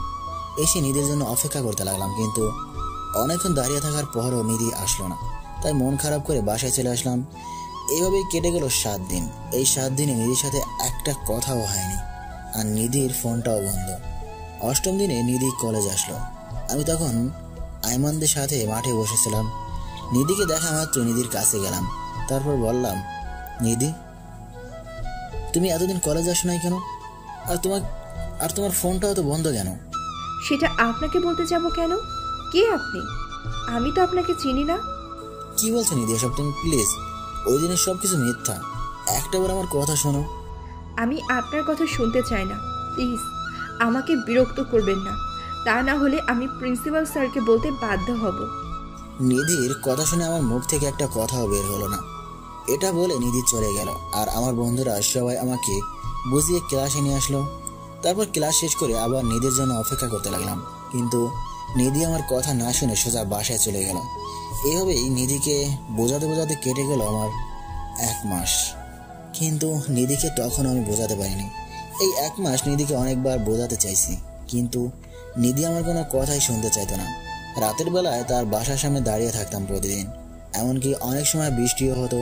এসে নিধির জন্য অপেক্ষা করতে লাগলাম, কিন্তু অনেকক্ষণ দাঁড়িয়ে থাকার পরও নিধি আসলো না। তাই মন খারাপ করে বাসায় চলে আসলাম। এইভাবেই কেটে গেল 7 দিন। এই 7 দিনে নিধির সাথে একটা কথাও হয়নি, আর নিধির ফোনটাও বন্ধ। 8ম দিনে নিধি কলেজ আসলো। আমি তখন আইমানদের সাথে মাঠে বসেছিলাম। নিধিকে দেখা মাত্র নিধির কাছে গেলাম। তারপর বললাম, নিধি, তুমি এতদিন কলেজ আসো নাই কেন? আর তোমার ফোনটাও তো বন্ধ কেন? সেটা আপনাকে বলতে যাব কেন? কে আপনি? আমি তো আপনাকে চিনি না। কি বলছো নিধি এসব তুমি? প্লিজ, ওই দিনের সবকিছু মিথ্যা। একটাবার আমার কথা শোনো। আমি আপনার কথা শুনতে চাই না। প্লিজ আমাকে বিরক্ত করবেন না, তা না হলে আমি প্রিন্সিপাল স্যারকে বলতে বাধ্য হব। নিধির কথা শুনে আমার মুখ থেকে একটা কথাও বের হলো না। এটা বলে নিধি চলে গেল, আর আমার বন্ধুরা সবাই আমাকে বুঝিয়ে ক্লাসে নিয়ে আসলো। তারপর ক্লাস শেষ করে আবার নিধির জন্য অপেক্ষা করতে লাগলাম, কিন্তু নিধি আমার কথা না শুনে সোজা বাসায় চলে গেল। এইভাবেই নিধিকে বোঝাতে বোঝাতে কেটে গেল আমার 1 মাস। কিন্তু নিধিকে তখন আমি বোঝাতে পারিনি। এই 1 মাস নিধিকে অনেকবার বোঝাতে চাইছি, কিন্তু নিধি আমার কোনো কথাই শুনতে চাইতো না। রাতের বেলায় তার বাসার সামনে দাঁড়িয়ে থাকতাম প্রতিদিন, এমনকি অনেক সময় বৃষ্টিও হতো।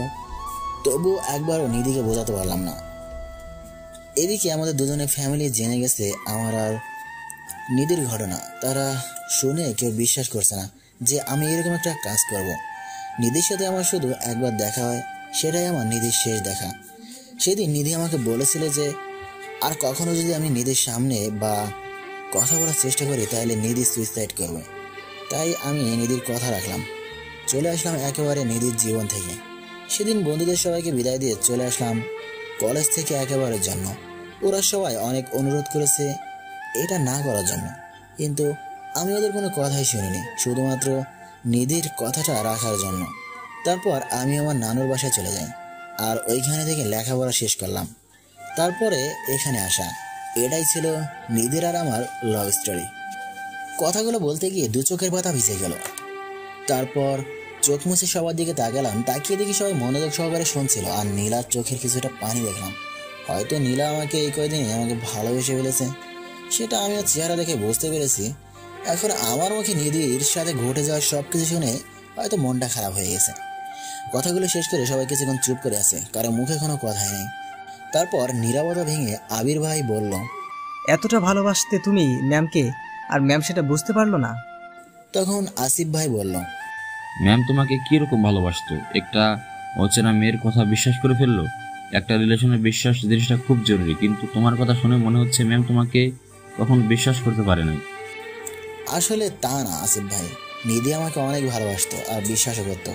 তবু একবারও নিধিকে বোঝাতে পারলাম না। এদিকে আমাদের দুজনের ফ্যামিলি জেনে গেছে আমার আর নিধির ঘটনা। তারা শুনে কেউ বিশ্বাস করছে না যে আমি এরকম একটা কাজ করব। নিধির সাথে আমার শুধু একবার দেখা হয়, সেটাই আমার নিধির শেষ দেখা। সেদিন নিধি আমাকে বলেছিল যে আর কখনো যদি আমি নিধির সামনে বা কথা বলার চেষ্টা করি তাহলে নিধি সুইসাইড করবে। তাই আমি নিধির কথা রাখলাম, চলে আসলাম একেবারে নিধির জীবন থেকে। সেদিন বন্ধুদের সবাইকে বিদায় দিয়ে চলে আসলাম কলেজ থেকে একেবারের জন্য। ওরা সবাই অনেক অনুরোধ করেছে এটা না করার জন্য, কিন্তু আমি ওদের কোনো কথাই শুনিনি, শুধুমাত্র নিধির কথাটা রাখার জন্য। তারপর আমি আমার নানুর বাসায় চলে যাই আর ওইখানে থেকে লেখাপড়া শেষ করলাম। তারপরে এখানে আসা, এটাই ছিল নিধির আর আমার লাভ স্টোরি। কথাগুলো বলতে গিয়ে দু চোখের পাতা ভিজে গেল। তারপর চোখ মুছে সবার দিকে তাকালাম, তাকিয়ে দেখি সবাই মনোযোগ সহকারে শুনছিল আর নীলার চোখের কিছুটা পানি দেখলাম। হয়তো নীলা আমাকে এই কয়দিনে আমাকে ভালোবেসে ফেলেছে, সেটা আমি ওর চেহারা দেখে বুঝতে পেরেছি। এখন আমার মুখে নিধির সাথে ঘটে যাওয়ার সব কিছু শুনে হয়তো মনটা খারাপ হয়ে গেছে। কথাগুলো শেষ করে সবাই কিছুক্ষণ চুপ করে আছে, কারো মুখে কোনো কথাই নেই। তারপর নীরবতা ভেঙে আবির ভাই বলল, এতটা ভালোবাসতে তুমি ম্যামকে, আর ম্যাম সেটা বুঝতে পারলো না? তখন আসিফ ভাই বলল, ম্যাম তোমাকে কিরকম ভালোবাসতো, একটা অচেনা মেয়ের কথা বিশ্বাস করে ফেললো। একটা রিলেশনের বিশ্বাস জিনিসটা খুব জরুরি, কিন্তু তোমার কথা শুনে মনে হচ্ছে ম্যাম তোমাকে কখনো বিশ্বাস করতে পারে নাই। আসলে তা না আসিফ ভাই, নিধি আমাকে অনেক ভালোবাসতো আর বিশ্বাসও করতো।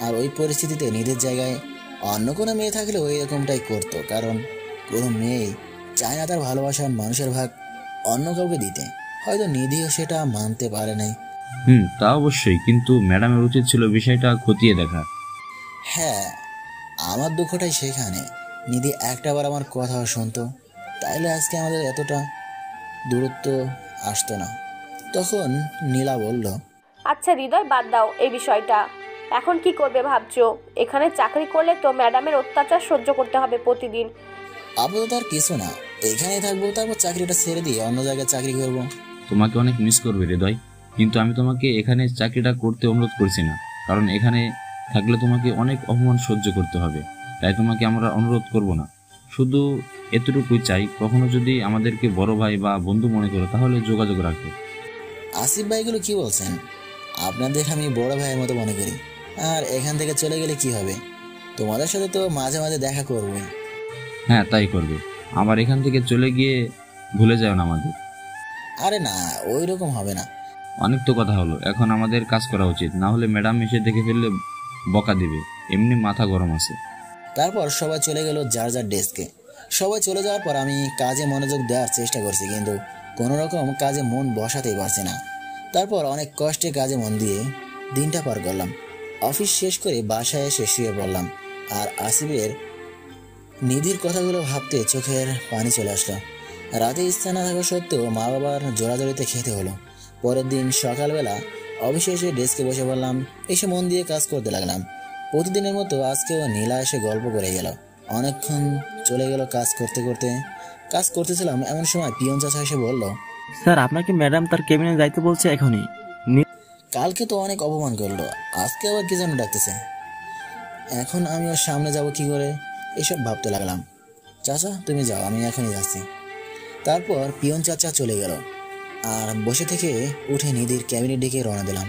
আর ওই পরিস্থিতিতে নিধির জায়গায় অন্য কোনো মেয়ে থাকলে ওই রকমটাই করতো, কারণ কোনো মেয়েই চায় না তার ভালোবাসার মানুষের ভাগ অন্য কাউকে দিতে। হয়তো নিধিও সেটা মানতে পারে নাই। তা অবশ্যই, কিন্তু ম্যাডামের উচিত ছিল বিষয়টা খতিয়ে দেখা। হ্যাঁ, আমার দুঃখটাই সেখানে। নিধি একটাবার আমার কথাও শুনতো, তাইলে আজকে আমাদের এতটা দূরত্ব আসতো না। তখন নীলা বলল, আচ্ছা হৃদয়, বাদ দাও এই বিষয়টা। এখন কি করবে ভাবছো? এখানে চাকরি করলে তো ম্যাডামের অত্যাচার সহ্য করতে হবে প্রতিদিন। আপাতত আর কিছু না, এখানেই থাকবো, তারপর চাকরিটা ছেড়ে দিয়ে অন্য জায়গায় চাকরি করবো। তোমাকে অনেক মিস করবে হৃদয়, কিন্তু আমি তোমাকে এখানে চাকরিটা করতে অনুরোধ করছি না, কারণ এখানে থাকলে তোমাকে অনেক অপমান সহ্য করতে হবে। তাই তোমাকে আমরা অনুরোধ করব না, শুধু এতটুকুই চাই, কখনো যদি আমাদেরকে বড় ভাই বা বন্ধু মনে করো তাহলে যোগাযোগ রাখো। আসিফ ভাইগুলো কি বলছেন? আপনাদের আমি বড় ভাইয়ের মতো মনে করি। আর এখান থেকে চলে গেলে কি হবে? তোমাদের সাথে তো মাঝে মাঝে দেখা করবে। হ্যাঁ, তাই করবে। আবার এখান থেকে চলে গিয়ে ভুলে যাও না আমাদের। আরে না, ওই রকম হবে না। অনেক তো কথা হলো, এখন আমাদের কাজ করা উচিত, না হলে ম্যাডাম এসে দেখে ফেললে বকা দিবে, এমনি মাথা গরম আছে। তারপর সবাই চলে গেল যার যার ডেস্কে। সবাই চলে যাওয়ার পর আমি কাজে মনোযোগ দেওয়ার চেষ্টা করছি, কিন্তু কোনো রকম কাজে মন বসাতেই পারছি না। তারপর অনেক কষ্টে কাজে মন দিয়ে দিনটা পার করলাম। অফিস শেষ করে বাসায় এসে শুয়ে পড়লাম, আর আসিফের নিধির কথাগুলো ভাবতে চোখের পানি চলে আসলো। রাতে ইচ্ছা না থাকা সত্ত্বেও মা বাবার জোরাজোরিতে খেতে হলো। পরের দিন সকালবেলা অফিসে এসে ডেস্কে বসে পড়লাম, এসে মন দিয়ে কাজ করতে লাগলাম। প্রতিদিনের মতো আজকেও নীলা এসে গল্প করে গেল। অনেকক্ষণ চলে গেল কাজ করতে করতে। কাজ করতেছিলাম, এমন সময় পিয়ন চাচা এসে বলল, স্যার আপনাকে ম্যাডাম তার কেবিনে যাইতে বলছে এখনই। কালকে তো অনেক অপমান করলো, আজকে আবার কি যেন ডাকতেছে। এখন আমি ওর সামনে যাব কি করে, এসব ভাবতে লাগলাম। চাচা তুমি যাও, আমি এখনই যাচ্ছি। তারপর পিয়ন চাচা চলে গেল, আর বসে থেকে উঠে নিধির ক্যাবিনেট ডেকে রওনা দিলাম।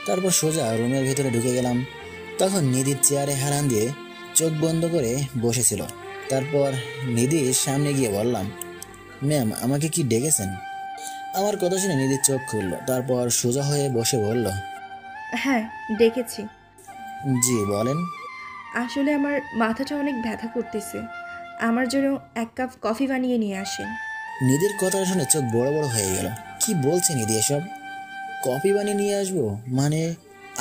তারপর সোজা রুমের ভিতরে ঢুকে গেলাম। তখন নিধির চেয়ারে হারান দিয়ে চোখ বন্ধ করে বসেছিল। তারপর নিধির সামনে গিয়ে বললাম, ম্যাম আমাকে কি ডেকেছেন? আমার কথা শুনে নিধির চোখ খুলল, তারপর সোজা হয়ে বসে বলল, হ্যাঁ ডেকেছি। জি বলেন। আসলে আমার মাথাটা অনেক ব্যথা করতেছে, আমার জন্য এক কাপ কফি বানিয়ে নিয়ে আসেন। নিধির কথা শুনে চোখ বড় বড় হয়ে গেল। কি বলছে নিধি এসব? কফি বানিয়ে নিয়ে আসবো মানে?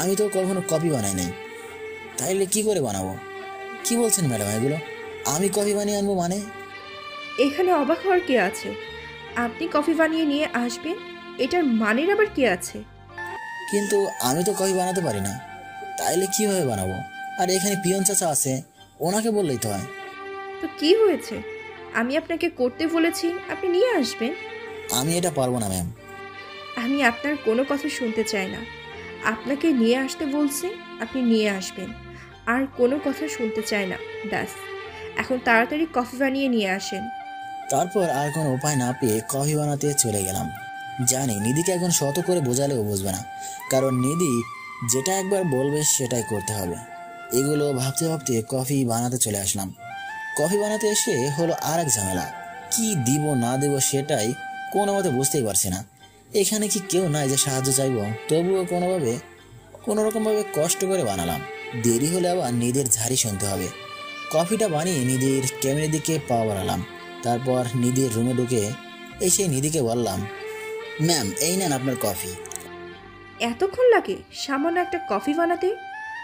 আমি তো কখনো কফি বানাই নাই, তাইলে কি করে বানাবো? কি বলছেন ম্যাডাম এগুলো? আমি কফি বানিয়ে আনবো মানে? এখানে অবাক হওয়ার কি আছে? আপনি কফি বানিয়ে নিয়ে আসবেন, এটার মানের আবার কি আছে? কিন্তু আমি তো কফি বানাতে পারি না, তাইলে কিভাবে বানাবো? আর এখানে পিয়ন চাচা আছে, ওনাকে বললেই তো হয়। তো কি হয়েছে? আমি আপনাকে করতে বলেছি, আপনি নিয়ে আসবেন। আমি এটা পারবো না ম্যাম। আমি আপনার কোনো কথা শুনতে চাই না। আপনাকে নিয়ে আসতে বলছি, আপনি নিয়ে আসবেন, আর কোনো কথা শুনতে চাই না। ব্যাস, এখন তাড়াতাড়ি কফি বানিয়ে নিয়ে আসেন। তারপর আর কোনো উপায় না পেয়ে কফি বানাতে চলে গেলাম। জানি নিধিকে এখন শত করে বোঝালেও বুঝবে না, কারণ নিধি যেটা একবার বলবে সেটাই করতে হবে। এগুলো ভাবতে ভাবতে কফি বানাতে চলে আসলাম। কফি বানাতে এসে হলো আর এক ঝামেলা। কি দিব না দেব সেটাই কোনো মতে বুঝতেই পারছি না। এখানে কি কেউ নাই যে সাহায্য চাইব? তবুও কোনোরকমভাবে কষ্ট করে বানালাম। দেরি হলে আবার নিধির ঝাড়ি শুনতে হবে। কফিটা বানিয়ে নিধির ক্যাবিনের দিকে পা বাড়ালাম। তারপর নিধির রুমে ঢুকে এসে নিধিকে বললাম, ম্যাম এই নেন আপনার কফি। এতক্ষণ লাগে সামান্য একটা কফি বানাতে?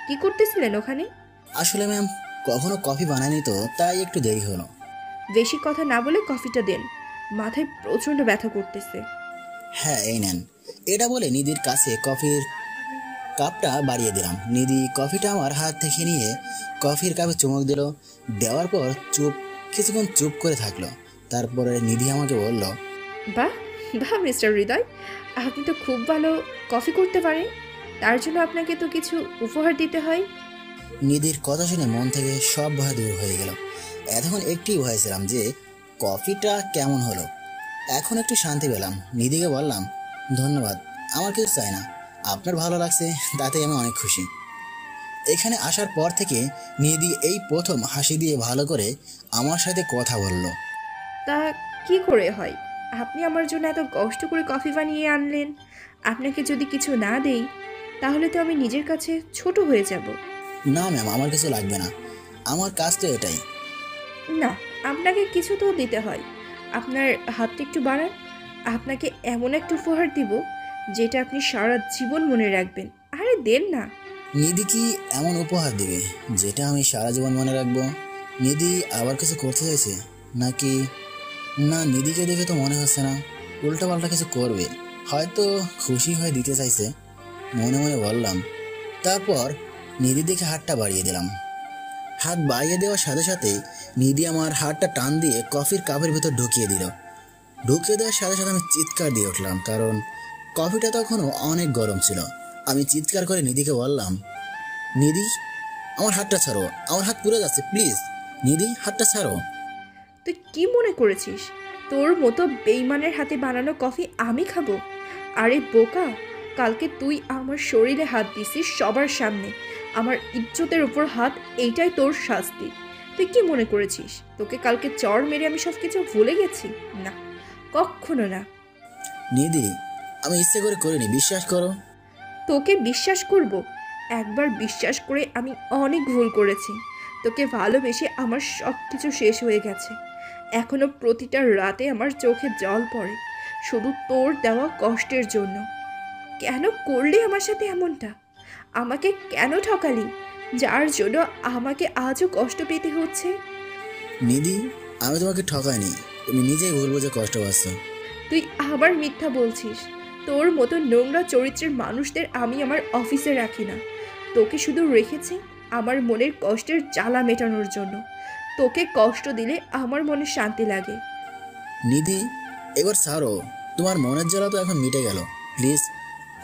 কি করতেছিলেন ওখানে? আসলে ম্যাম কখনো কফি বানায়নি তো, তাই একটু দেরি হলো। বেশি কথা না বলে কফিটা দেন, মাথায় প্রচন্ড ব্যথা করতেছে। হ্যাঁ এই নেন। এটা বলে নিধির কাছে কফির কাপটা বাড়িয়ে দিলাম। নিধি কফিটা আমার হাত থেকে নিয়ে কফির কাপে চুমুক দিল। দেওয়ার পর কিছুক্ষণ চুপ করে থাকলো। তারপরে নিধি আমাকে বলল, বাহ বাহ মিস্টার হৃদয়, আপনি তো খুব ভালো কফি করতে পারেন, তার জন্য আপনাকে তো কিছু উপহার দিতে হয়। নিধির কথা শুনে মন থেকে সব ভয় দূর হয়ে গেল। এতক্ষণ একটি ভয় ছিলাম যে কফিটা কেমন হলো। এখন একটু শান্তি পেলাম। নিধিকে বললাম, ধন্যবাদ, আমার কিছু চাই না, আপনার ভালো লাগছে তাতে আমি অনেক খুশি। এখানে আসার পর থেকে নিধি এই প্রথম হাসি দিয়ে ভালো করে আমার সাথে কথা বলল। তা কি করে হয়? আপনি আমার জন্য এত কষ্ট করে কফি বানিয়ে আনলেন, আপনাকে যদি কিছু না দেই তাহলে তো আমি নিজের কাছে ছোট হয়ে যাব। না ম্যাম, আমার কিছু লাগবে না, আমার কাজ তো এটাই। না, আপনাকে কিছু তো দিতে হয়। আপনার হাতটা একটু বাড়ান, আপনাকে এমন একটা উপহার দিব যেটা আপনি সারা জীবন মনে রাখবেন। আরে দেন না। নিধি কি এমন উপহার দিবে যেটা আমি সারা জীবন মনে রাখবো? নিধি আবার কিছু করতে চাইছে নাকি? না, নিধিকে দেখে তো মনে হচ্ছে না উল্টাপাল্টা কিছু করবে, হয়তো খুশি হয়ে দিতে চাইছে, মনে মনে বললাম। তারপর নিধি দেখে হাতটা বাড়িয়ে দিলাম। হাত বাড়িয়ে দেওয়ার সাথে সাথে নিধি আমার হাতটা টান দিয়ে কফির কাপের ভেতর ঢুকিয়ে দিল। ঢুকিয়ে দেওয়ার সাথে সাথে আমি চিৎকার দিয়ে উঠলাম, কারণ কফিটা তখনও অনেক গরম ছিল। আমি চিৎকার করে নিধিকে বললাম, নিধি আমার হাতটা ছাড়ো, আমার হাত পুড়ে যাচ্ছে, প্লিজ নিধি হাতটা ছাড়ো। তুই কি মনে করেছিস তোর মতো বেইমানের হাতে বানানো কফি আমি খাবো? আরে বোকা, কালকে তুই আমার শরীরে হাত দিছিস সবার সামনে, আমার ইজ্জতের উপর হাত, এইটাই তোর শাস্তি। তুই কি মনে করেছিস তোকে কালকে চড় মেরে আমি সব কিছু ভুলে গেছি? না, কখনো না। নিধি আমি ইচ্ছে করে করিনি, বিশ্বাস করো। তোকে বিশ্বাস করব? একবার বিশ্বাস করে আমি অনেক ভুল করেছি। তোকে ভালোবেসে আমার সব কিছু শেষ হয়ে গেছে। এখনো প্রতিটা রাতে আমার চোখে জল পড়ে শুধু তোর দেওয়া কষ্টের জন্য। কেন করলি আমার সাথে এমনটা? আমাকে কেন ঠকালি, যার জন্য আমাকে আজও কষ্ট পেতে হচ্ছে? নিধি আমি তোমাকে ঠকাইনি, তুমি নিজেই বলবো যে কষ্ট পাচ্ছ। তুই আবার মিথ্যা বলছিস। তোর মতো নোংরা চরিত্রের মানুষদের আমি আমার অফিসে রাখি না। তোকে শুধু রেখেছি আমার মনের কষ্টের জ্বালা মেটানোর জন্য। তোকে কষ্ট দিলে আমার মনে শান্তি লাগে। নিধি এবার ছাড়ো, তোমার মনের জ্বালা তো এখন মিটে গেল, প্লিজ।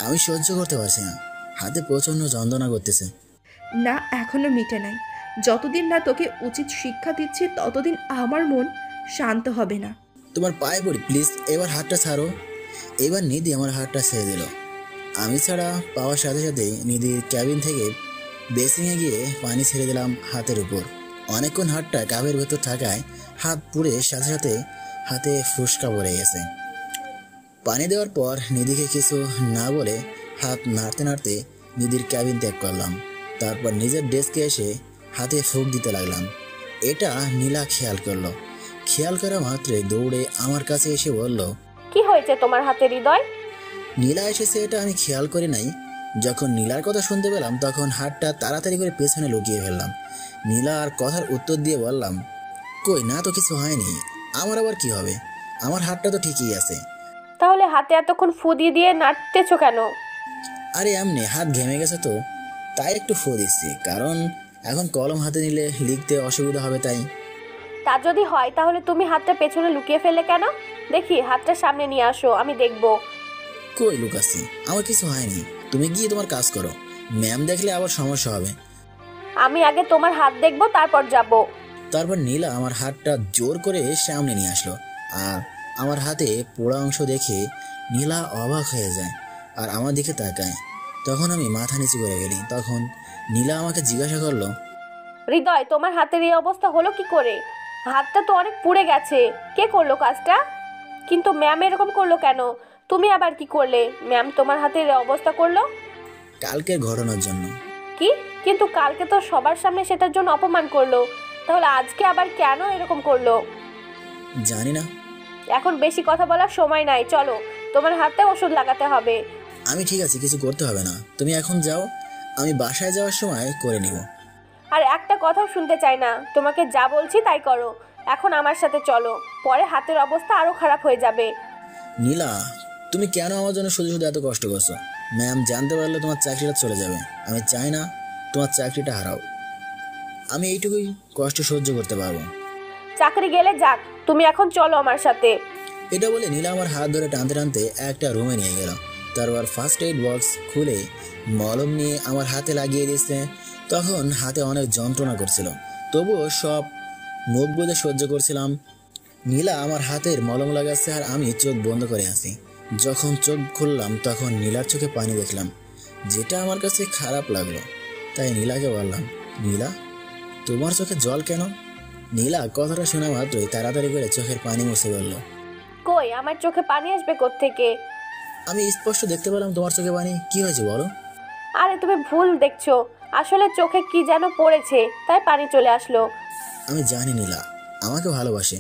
আমি সহ্য করতে পারছি না, হাতে প্রচন্ড যন্ত্রণা করতেছে। না, এখনো মিটে নাই। যতদিন না তোকে উচিত শিক্ষা দিচ্ছি ততদিন আমার মন শান্ত হবে না। তোমার পায়ে পড়ি প্লিজ, এবার হাতটা ছাড়ো। এবার নিধি আমার হাতটা ছেড়ে দিল। আমি ছাড়া পাওয়ার সাথে সাথে নিধির ক্যাবিন থেকে বেসিংয়ে গিয়ে পানি ছেড়ে দিলাম হাতের উপর। অনেকক্ষণ হাতটা কাপের ভেতর থাকায় হাত পুড়ে সাথে সাথে হাতে ফুসকা পড়ে গেছে। পানি দেওয়ার পর নিধিকে কিছু না বলে হাত নাড়তে নাড়তে নিধির ক্যাবিন ত্যাগ করলাম। তারপর নিজের ডেস্কে এসে হাতে ফুঁক দিতে লাগলাম। এটা নীলা খেয়াল করলো। খেয়াল করা মাত্রই দৌড়ে আমার কাছে এসে বলল, কি হয়েছে তোমার হাতে হৃদয়? নীলা এসেছে এটা আমি খেয়াল করি নাই। যখন নীলার কথা শুনতে পেলাম তখন হাতটা তাড়াতাড়ি করে পেছনে লুকিয়ে ফেললাম। নীলা আর কথার উত্তর দিয়ে বললাম, কই না তো কিছু হয়নি, আমার আবার কি হবে, আমার হাতটা তো ঠিকই আছে। তাহলে হাতে এতক্ষণ ফু দিয়ে দিয়ে নাড়তেছো কেন? আরে এমনি হাত ঘেমে গেছে তো, তাই একটু ফু দিচ্ছি, কারণ এখন কলম হাতে নিলে লিখতে অসুবিধা হবে তাই। তা যদি হয় তাহলে তুমি হাতটা পেছনে লুকিয়ে ফেললে কেন? দেখি হাতটা সামনে নিয়ে আসো, আমি দেখবো। কই লুকাচ্ছি, আমার কিছু হয়নি, তুমি গিয়ে তোমার কাজ করো, ম্যাম দেখলে আবার সমস্যা হবে। আমি আগে তোমার হাত দেখবো তারপর যাব। তারপর নীলা আমার হাতটা জোর করে সামনে নিয়ে আসলো, আর আমার হাতে পোড়া অংশ দেখে নীলা অবাক হয়ে যায় আর আমার দিকে তাকায়। তখন আমি মাথা নিচু করে গেলি। তখন নীলা আমাকে জিজ্ঞাসা করলো, হৃদয় তোমার হাতের এই অবস্থা হলো কি করে? হাতটা তো অনেক পুড়ে গেছে। কে করলো কাজটা? কিন্তু ম্যাম এরকম করলো কেন? তুমি আবার কি করলে? ম্যাম তোমার হাতে এই অবস্থা করলো? কালকের ঘটনার জন্য। কি? কিন্তু কালকে তো সবার সামনে সেটার জন্য অপমান করলো, তাহলে আজকে আবার কেন এরকম করলো? জানি না। এখন বেশি কথা বলার সময় নাই, চলো তোমার হাতে ওষুধ লাগাতে হবে। আমি ঠিক আছে, কিছু করতে হবে না, তুমি এখন যাও, আমি বাসায় যাওয়ার সময় করে নিব। আর একটা কথাও শুনতে চাই না, তোমাকে যা বলছি তাই করো। এখন আমার সাথে চলো, পরে হাতের অবস্থা আরো খারাপ হয়ে যাবে। নীলা, তুমি কেন আমার জন্য শুধু শুধু এত কষ্ট করছো? ম্যাম জানতে পারলে তোমার চাকরিটা চলে যাবে। আমি চাই না তোমার চাকরিটা হারাও। আমি এইটুকুই কষ্ট সহ্য করতে পারবো। চাকরি গেলে যাক, তুমি এখন চলো আমার সাথে। এটা বলে নীলা আমার হাত ধরে টানতে টানতে একটা রুমে নিয়ে গেল। তারপর ফার্স্ট এইড বক্স খুলে মলম নিয়ে আমার হাতে লাগিয়ে দিয়েছে। তখন হাতে অনেক যন্ত্রণা করছিল, তবুও সব মুখ বুজে সহ্য করছিলাম। নীলা আমার হাতের মলম লাগাচ্ছে আর আমি চোখ বন্ধ করে আছি। যখন চোখ খুললাম তখন নীলার চোখে পানি দেখলাম, যেটা আমার কাছে খারাপ লাগলো। তাই নীলাকে বললাম, নীলা তোমার চোখে জল কেন? নীলা কথাটা শোনা মাত্রই তাড়াতাড়ি করে চোখের পানি মুছে বলল, কই আমার চোখে পানি আসবে কোত্থেকে? আমি স্পষ্ট দেখতে পেলাম তোমার চোখে পানি। কি হয়েছে বলো? আরে তুমি ভুল দেখছো, আসলে চোখে কি যেন পড়েছে তাই পানি চলে আসলো। আমি জানি নীলা আমাকে ভালোবাসে,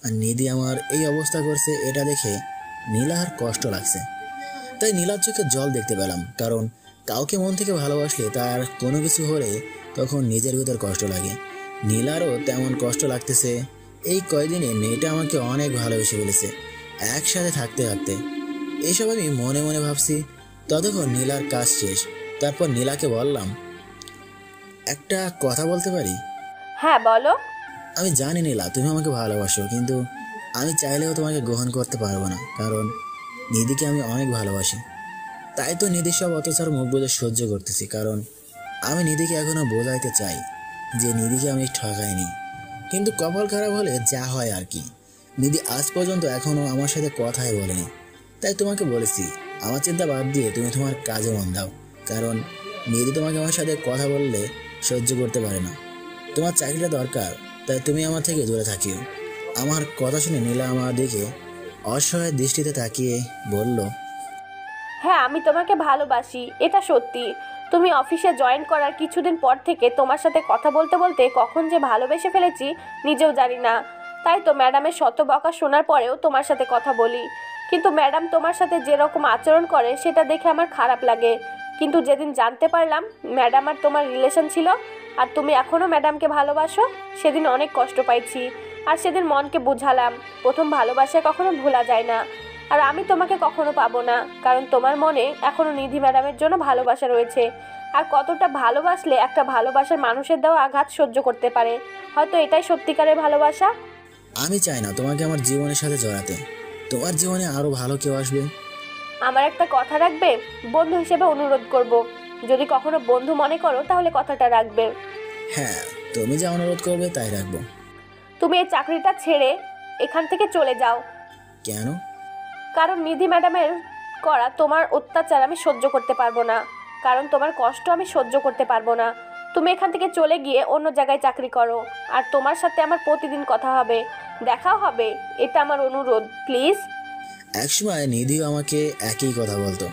আর নিধি আমার এই অবস্থা করছে এটা দেখে নীলার কষ্ট লাগছে। তাই নীলার চোখে জল দেখতে পেলাম, কারণ কাউকে মন থেকে ভালোবাসলে তার কোনো কিছু হলে তখন নিজের ভিতর কষ্ট লাগে। নীলারও তেমন কষ্ট লাগতেছে। এই কয়দিনে মেয়েটা আমাকে অনেক ভালোবেসে ফেলেছে, একসাথে থাকতে থাকতে। এইসব আমি মনে মনে ভাবছি। ততক্ষণ নীলার কাজ শেষ। তারপর নীলাকে বললাম, একটা কথা বলতে পারি? হ্যাঁ বলো। আমি জানি নীলা তুমি আমাকে ভালোবাসো, কিন্তু আমি চাইলেও তোমাকে গ্রহণ করতে পারবো না, কারণ নিধিকে আমি অনেক ভালোবাসি। তাই তো নিধির সব অত্যাচার মুখ বুজে সহ্য করতেছি, কারণ আমি নিধিকে এখনো বোঝাইতে চাই যে নিধিকে আমি ঠকাইনি। কিন্তু কপাল খারাপ হলে যা হয় আর কি। নিধি আজ পর্যন্ত এখনো আমার সাথে কথাই বলেনি। তাই তোমাকে বলেছি আমার চিন্তা বাদ দিয়ে তুমি তোমার কাজে মন দাও, কারণ নিধি তোমাকে আমার সাথে কথা বললে সহ্য করতে পারে না। তোমার চাকরিটা দরকার, তাই তুমি আমার থেকে দূরে থাকিও। আমার কথা শুনে নীলা আমার দিকে অসহায় দৃষ্টিতে তাকিয়ে বলল, হ্যাঁ আমি তোমাকে ভালোবাসি, এটা সত্যি। তুমি অফিসে জয়েন করার কিছুদিন পর থেকে তোমার সাথে কথা বলতে বলতে কখন যে ভালোবেসে ফেলেছি নিজেও জানি না। তাই তো ম্যাডামের শত বকা শোনার পরেও তোমার সাথে কথা বলি। কিন্তু ম্যাডাম তোমার সাথে যেরকম আচরণ করে সেটা দেখে আমার খারাপ লাগে। কিন্তু যেদিন জানতে পারলাম ম্যাডাম আর তোমার রিলেশন ছিল আর তুমি এখনও ম্যাডামকে ভালোবাসো, সেদিন অনেক কষ্ট পাইছি। আর সেদিন মনকে বুঝালাম প্রথম ভালোবাসায় কখনো ভোলা যায় না। আর আমি তোমাকে কখনো পাবো না, কারণ তোমার মনে এখনো নিধি ম্যাডামের জন্য ভালোবাসা রয়েছে। আর কতটা ভালোবাসলে একটা ভালোবাসার মানুষের দেওয়া আঘাত সহ্য করতে পারে, হয়তো এটাই সত্যিকারের ভালোবাসা। আমি চাই না তোমাকে আমার জীবনের সাথে জড়াতে। তোমার জীবনে আরো ভালো কেউ আসবে। আমার একটা কথা রাখবে? বন্ধু হিসেবে অনুরোধ করব, যদি কখনো বন্ধু মনে করো তাহলে কথাটা রাখবে। হ্যাঁ, তুমি যা অনুরোধ করবে তাই রাখবো। তুমি এই চাকরিটা ছেড়ে এখান থেকে চলে যাও। কেন? কারণ নিধি ম্যাডামের করা তোমার অত্যাচার আমি সহ্য করতে পারবো না, কারণ তোমার কষ্ট আমি সহ্য করতে পারবো না। তুমি এখান থেকে চলে গিয়ে অন্য জায়গায় চাকরি করো, আর তোমার সাথে আমার প্রতিদিন কথা হবে, দেখাও হবে। এটা আমার অনুরোধ, প্লিজ। একসময় নিধিও আমাকে একই কথা বলতো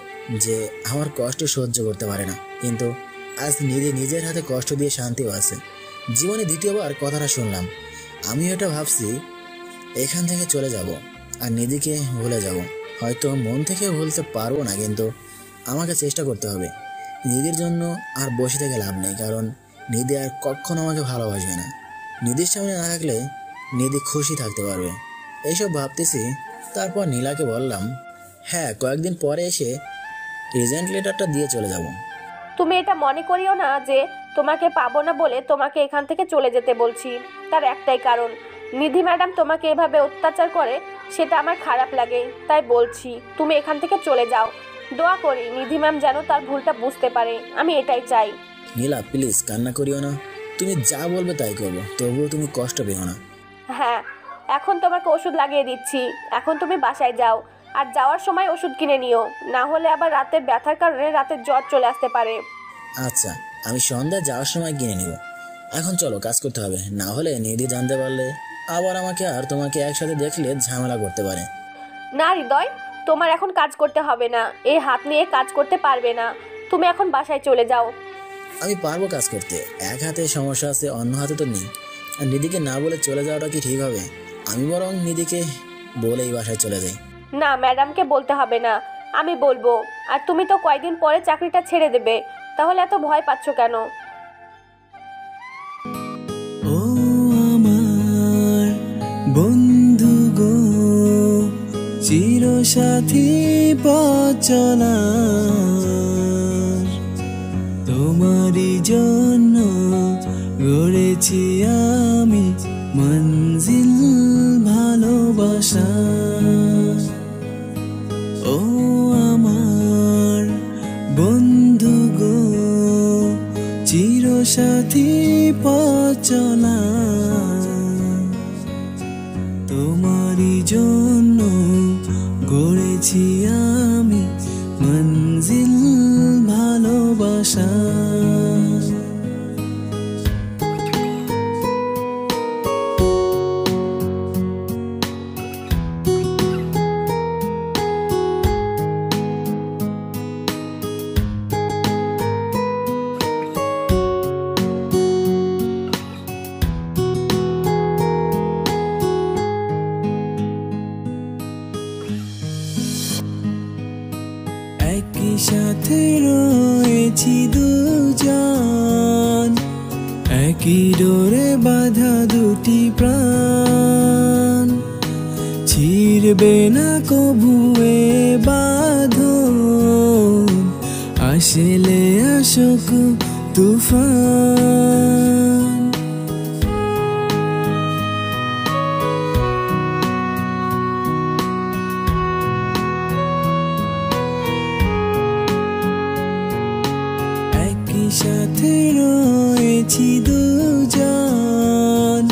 যে আমার কষ্ট সহ্য করতে পারে না, কিন্তু আজ নিধি নিজের হাতে কষ্ট দিয়ে শান্তিও আছে। জীবনে দ্বিতীয়বার কথাটা শুনলাম। আমি এটা ভাবছি এখান থেকে চলে যাব আর নিধিকে ভুলে যাব। হয়তো মন থেকে ভুলতে পারবো না, কিন্তু আমাকে চেষ্টা করতে হবে। নিধির জন্য আর বসে থেকে লাভ নেই, কারণ নিধি আর কখনো আমাকে ভালোবাসবে না। নিধির সামনে না থাকলে নিধি খুশি থাকতে পারবে, এইসব ভাবতেছি। তারপর নীলাকে বললাম, হ্যাঁ কয়েকদিন পরে এসে রিজেন্ট লেটারটা দিয়ে চলে যাব। তুমি এটা মনে করিও না যে তোমাকে পাবো না বলে তোমাকে এখান থেকে চলে যেতে বলছি। তার একটাই কারণ, নিধি ম্যাডাম তোমাকে এভাবে অত্যাচার করে, সেটা আমার খারাপ লাগে, তাই বলছি তুমি এখান থেকে চলে যাও। দোয়া করি নিধি ম্যাম যেন তার ভুলটা বুঝতে পারে, আমি এটাই চাই। নীলা প্লিজ কান্না করিও না, তুমি যা বলবে তাই করবো, তবুও তুমি কষ্ট পেও না। হ্যাঁ, এখন তোমাকে ওষুধ লাগিয়ে দিচ্ছি, এখন তুমি বাসায় যাও। আর যাওয়ার সময় ওষুধ কিনে নিও, না হলে আবার রাতের ব্যথার কারণে রাতের জ্বর চলে আসতে পারে। আচ্ছা, আমি সন্ধ্যা যাওয়ার সময় কিনে নিব। এখন চলো, কাজ করতে হবে, না হলে নিধি জানতে পারলে আবার আমাকে আর তোমাকে একসাথে দেখলে ঝামেলা করতে পারে। না হৃদয়, তোমার এখন কাজ করতে হবে না, এই হাত নিয়ে কাজ করতে পারবে না, তুমি এখন বাসায় চলে যাও। আমি পারবো কাজ করতে, এক হাতে সমস্যা আছে, অন্য হাতে তো নেই। আর নিধিকে না বলে চলে যাওয়াটা কি ঠিক হবে? আমি বরং নিধিকে বলেই বাসায় চলে যাই। না, ম্যাডামকে বলতে হবে না, আমি বলবো। আর তুমি তো কয়েকদিন পরে চাকরিটা ছেড়ে দেবে, তাহলে এত ভয় পাচ্ছ কেন? ও আমার বন্ধু গো, চিরসাথী পথ চলার, তোমারই জন্য গড়েছি আমি মঞ্জিল ভালোবাসা। ও আমার বন্ধু গো, চিরসাথী পথ চলার, তোমারই জন্য গড়েছি আমি মঞ্জিল ভালোবাসা। একই সাথে রয়েছি দুজন, একই ডোরে বাঁধা দুটি প্রাণ, ছিড়বে না কভু এ বাঁধন, আসলে আসুক তুফান। সাথে রয়েছি দুজন,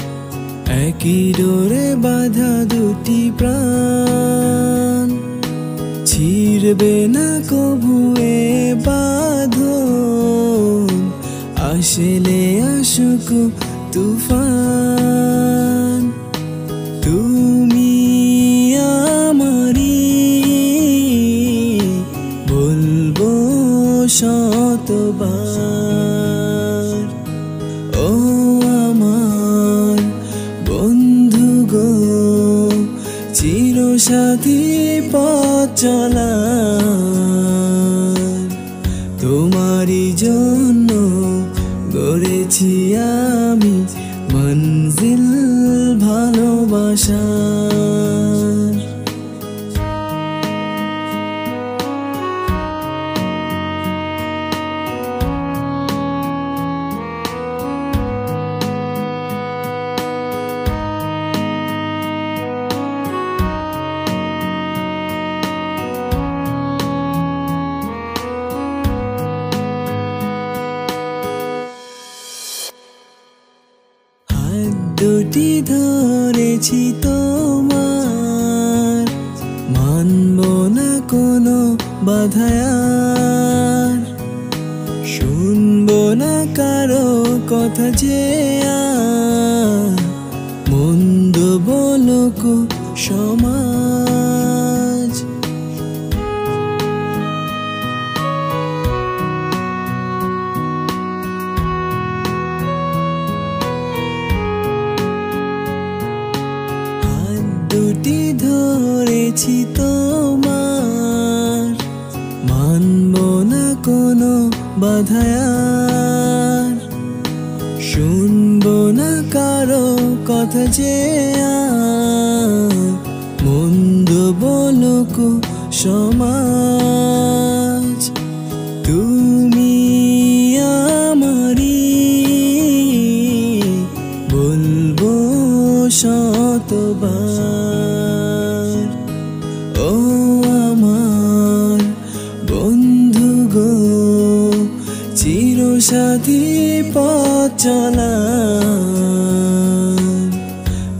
একই ডোরে বাঁধা দুটি প্রাণ, ছিড়বে না কভু এ বাঁধন, আসলে আসুক তুফান। তুমি আমারি বলবো শতবার, ও আমার বন্ধু গো, চিরসাথী পথ চলার, তোমারই জন্য গড়েছি আমি মঞ্জিল ভালোবাসা। দুটি ধরেছি তোমার, মানব না কোনো বাধায়ার, শুনবো না কারো কথা যে আর, মন্দ বলুক সমাজ। দুটি ধরেছি তোমার, মানব না কোনো বাধায়ার, শুনবো না কারো কথা যে আর, মন্দ বলুক সমাজ। তুমি আমারি বলবো শতবার, ও আমার বন্ধু গো, চিরসাথী পথ চলার,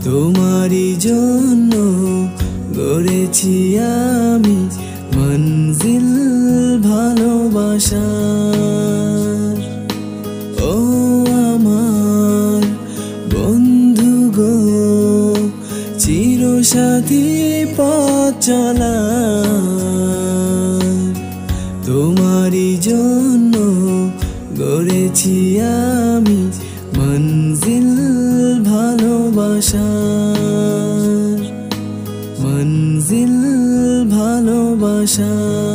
তোমারই জন্য গড়েছি আমি মঞ্জিল ভালোবাসা। ও আমার বন্ধু গো, পথ চলা তোমারই জন্য গড়েছি আমি মঞ্জিল ভালোবাসার মঞ্জিল ভালোবাসার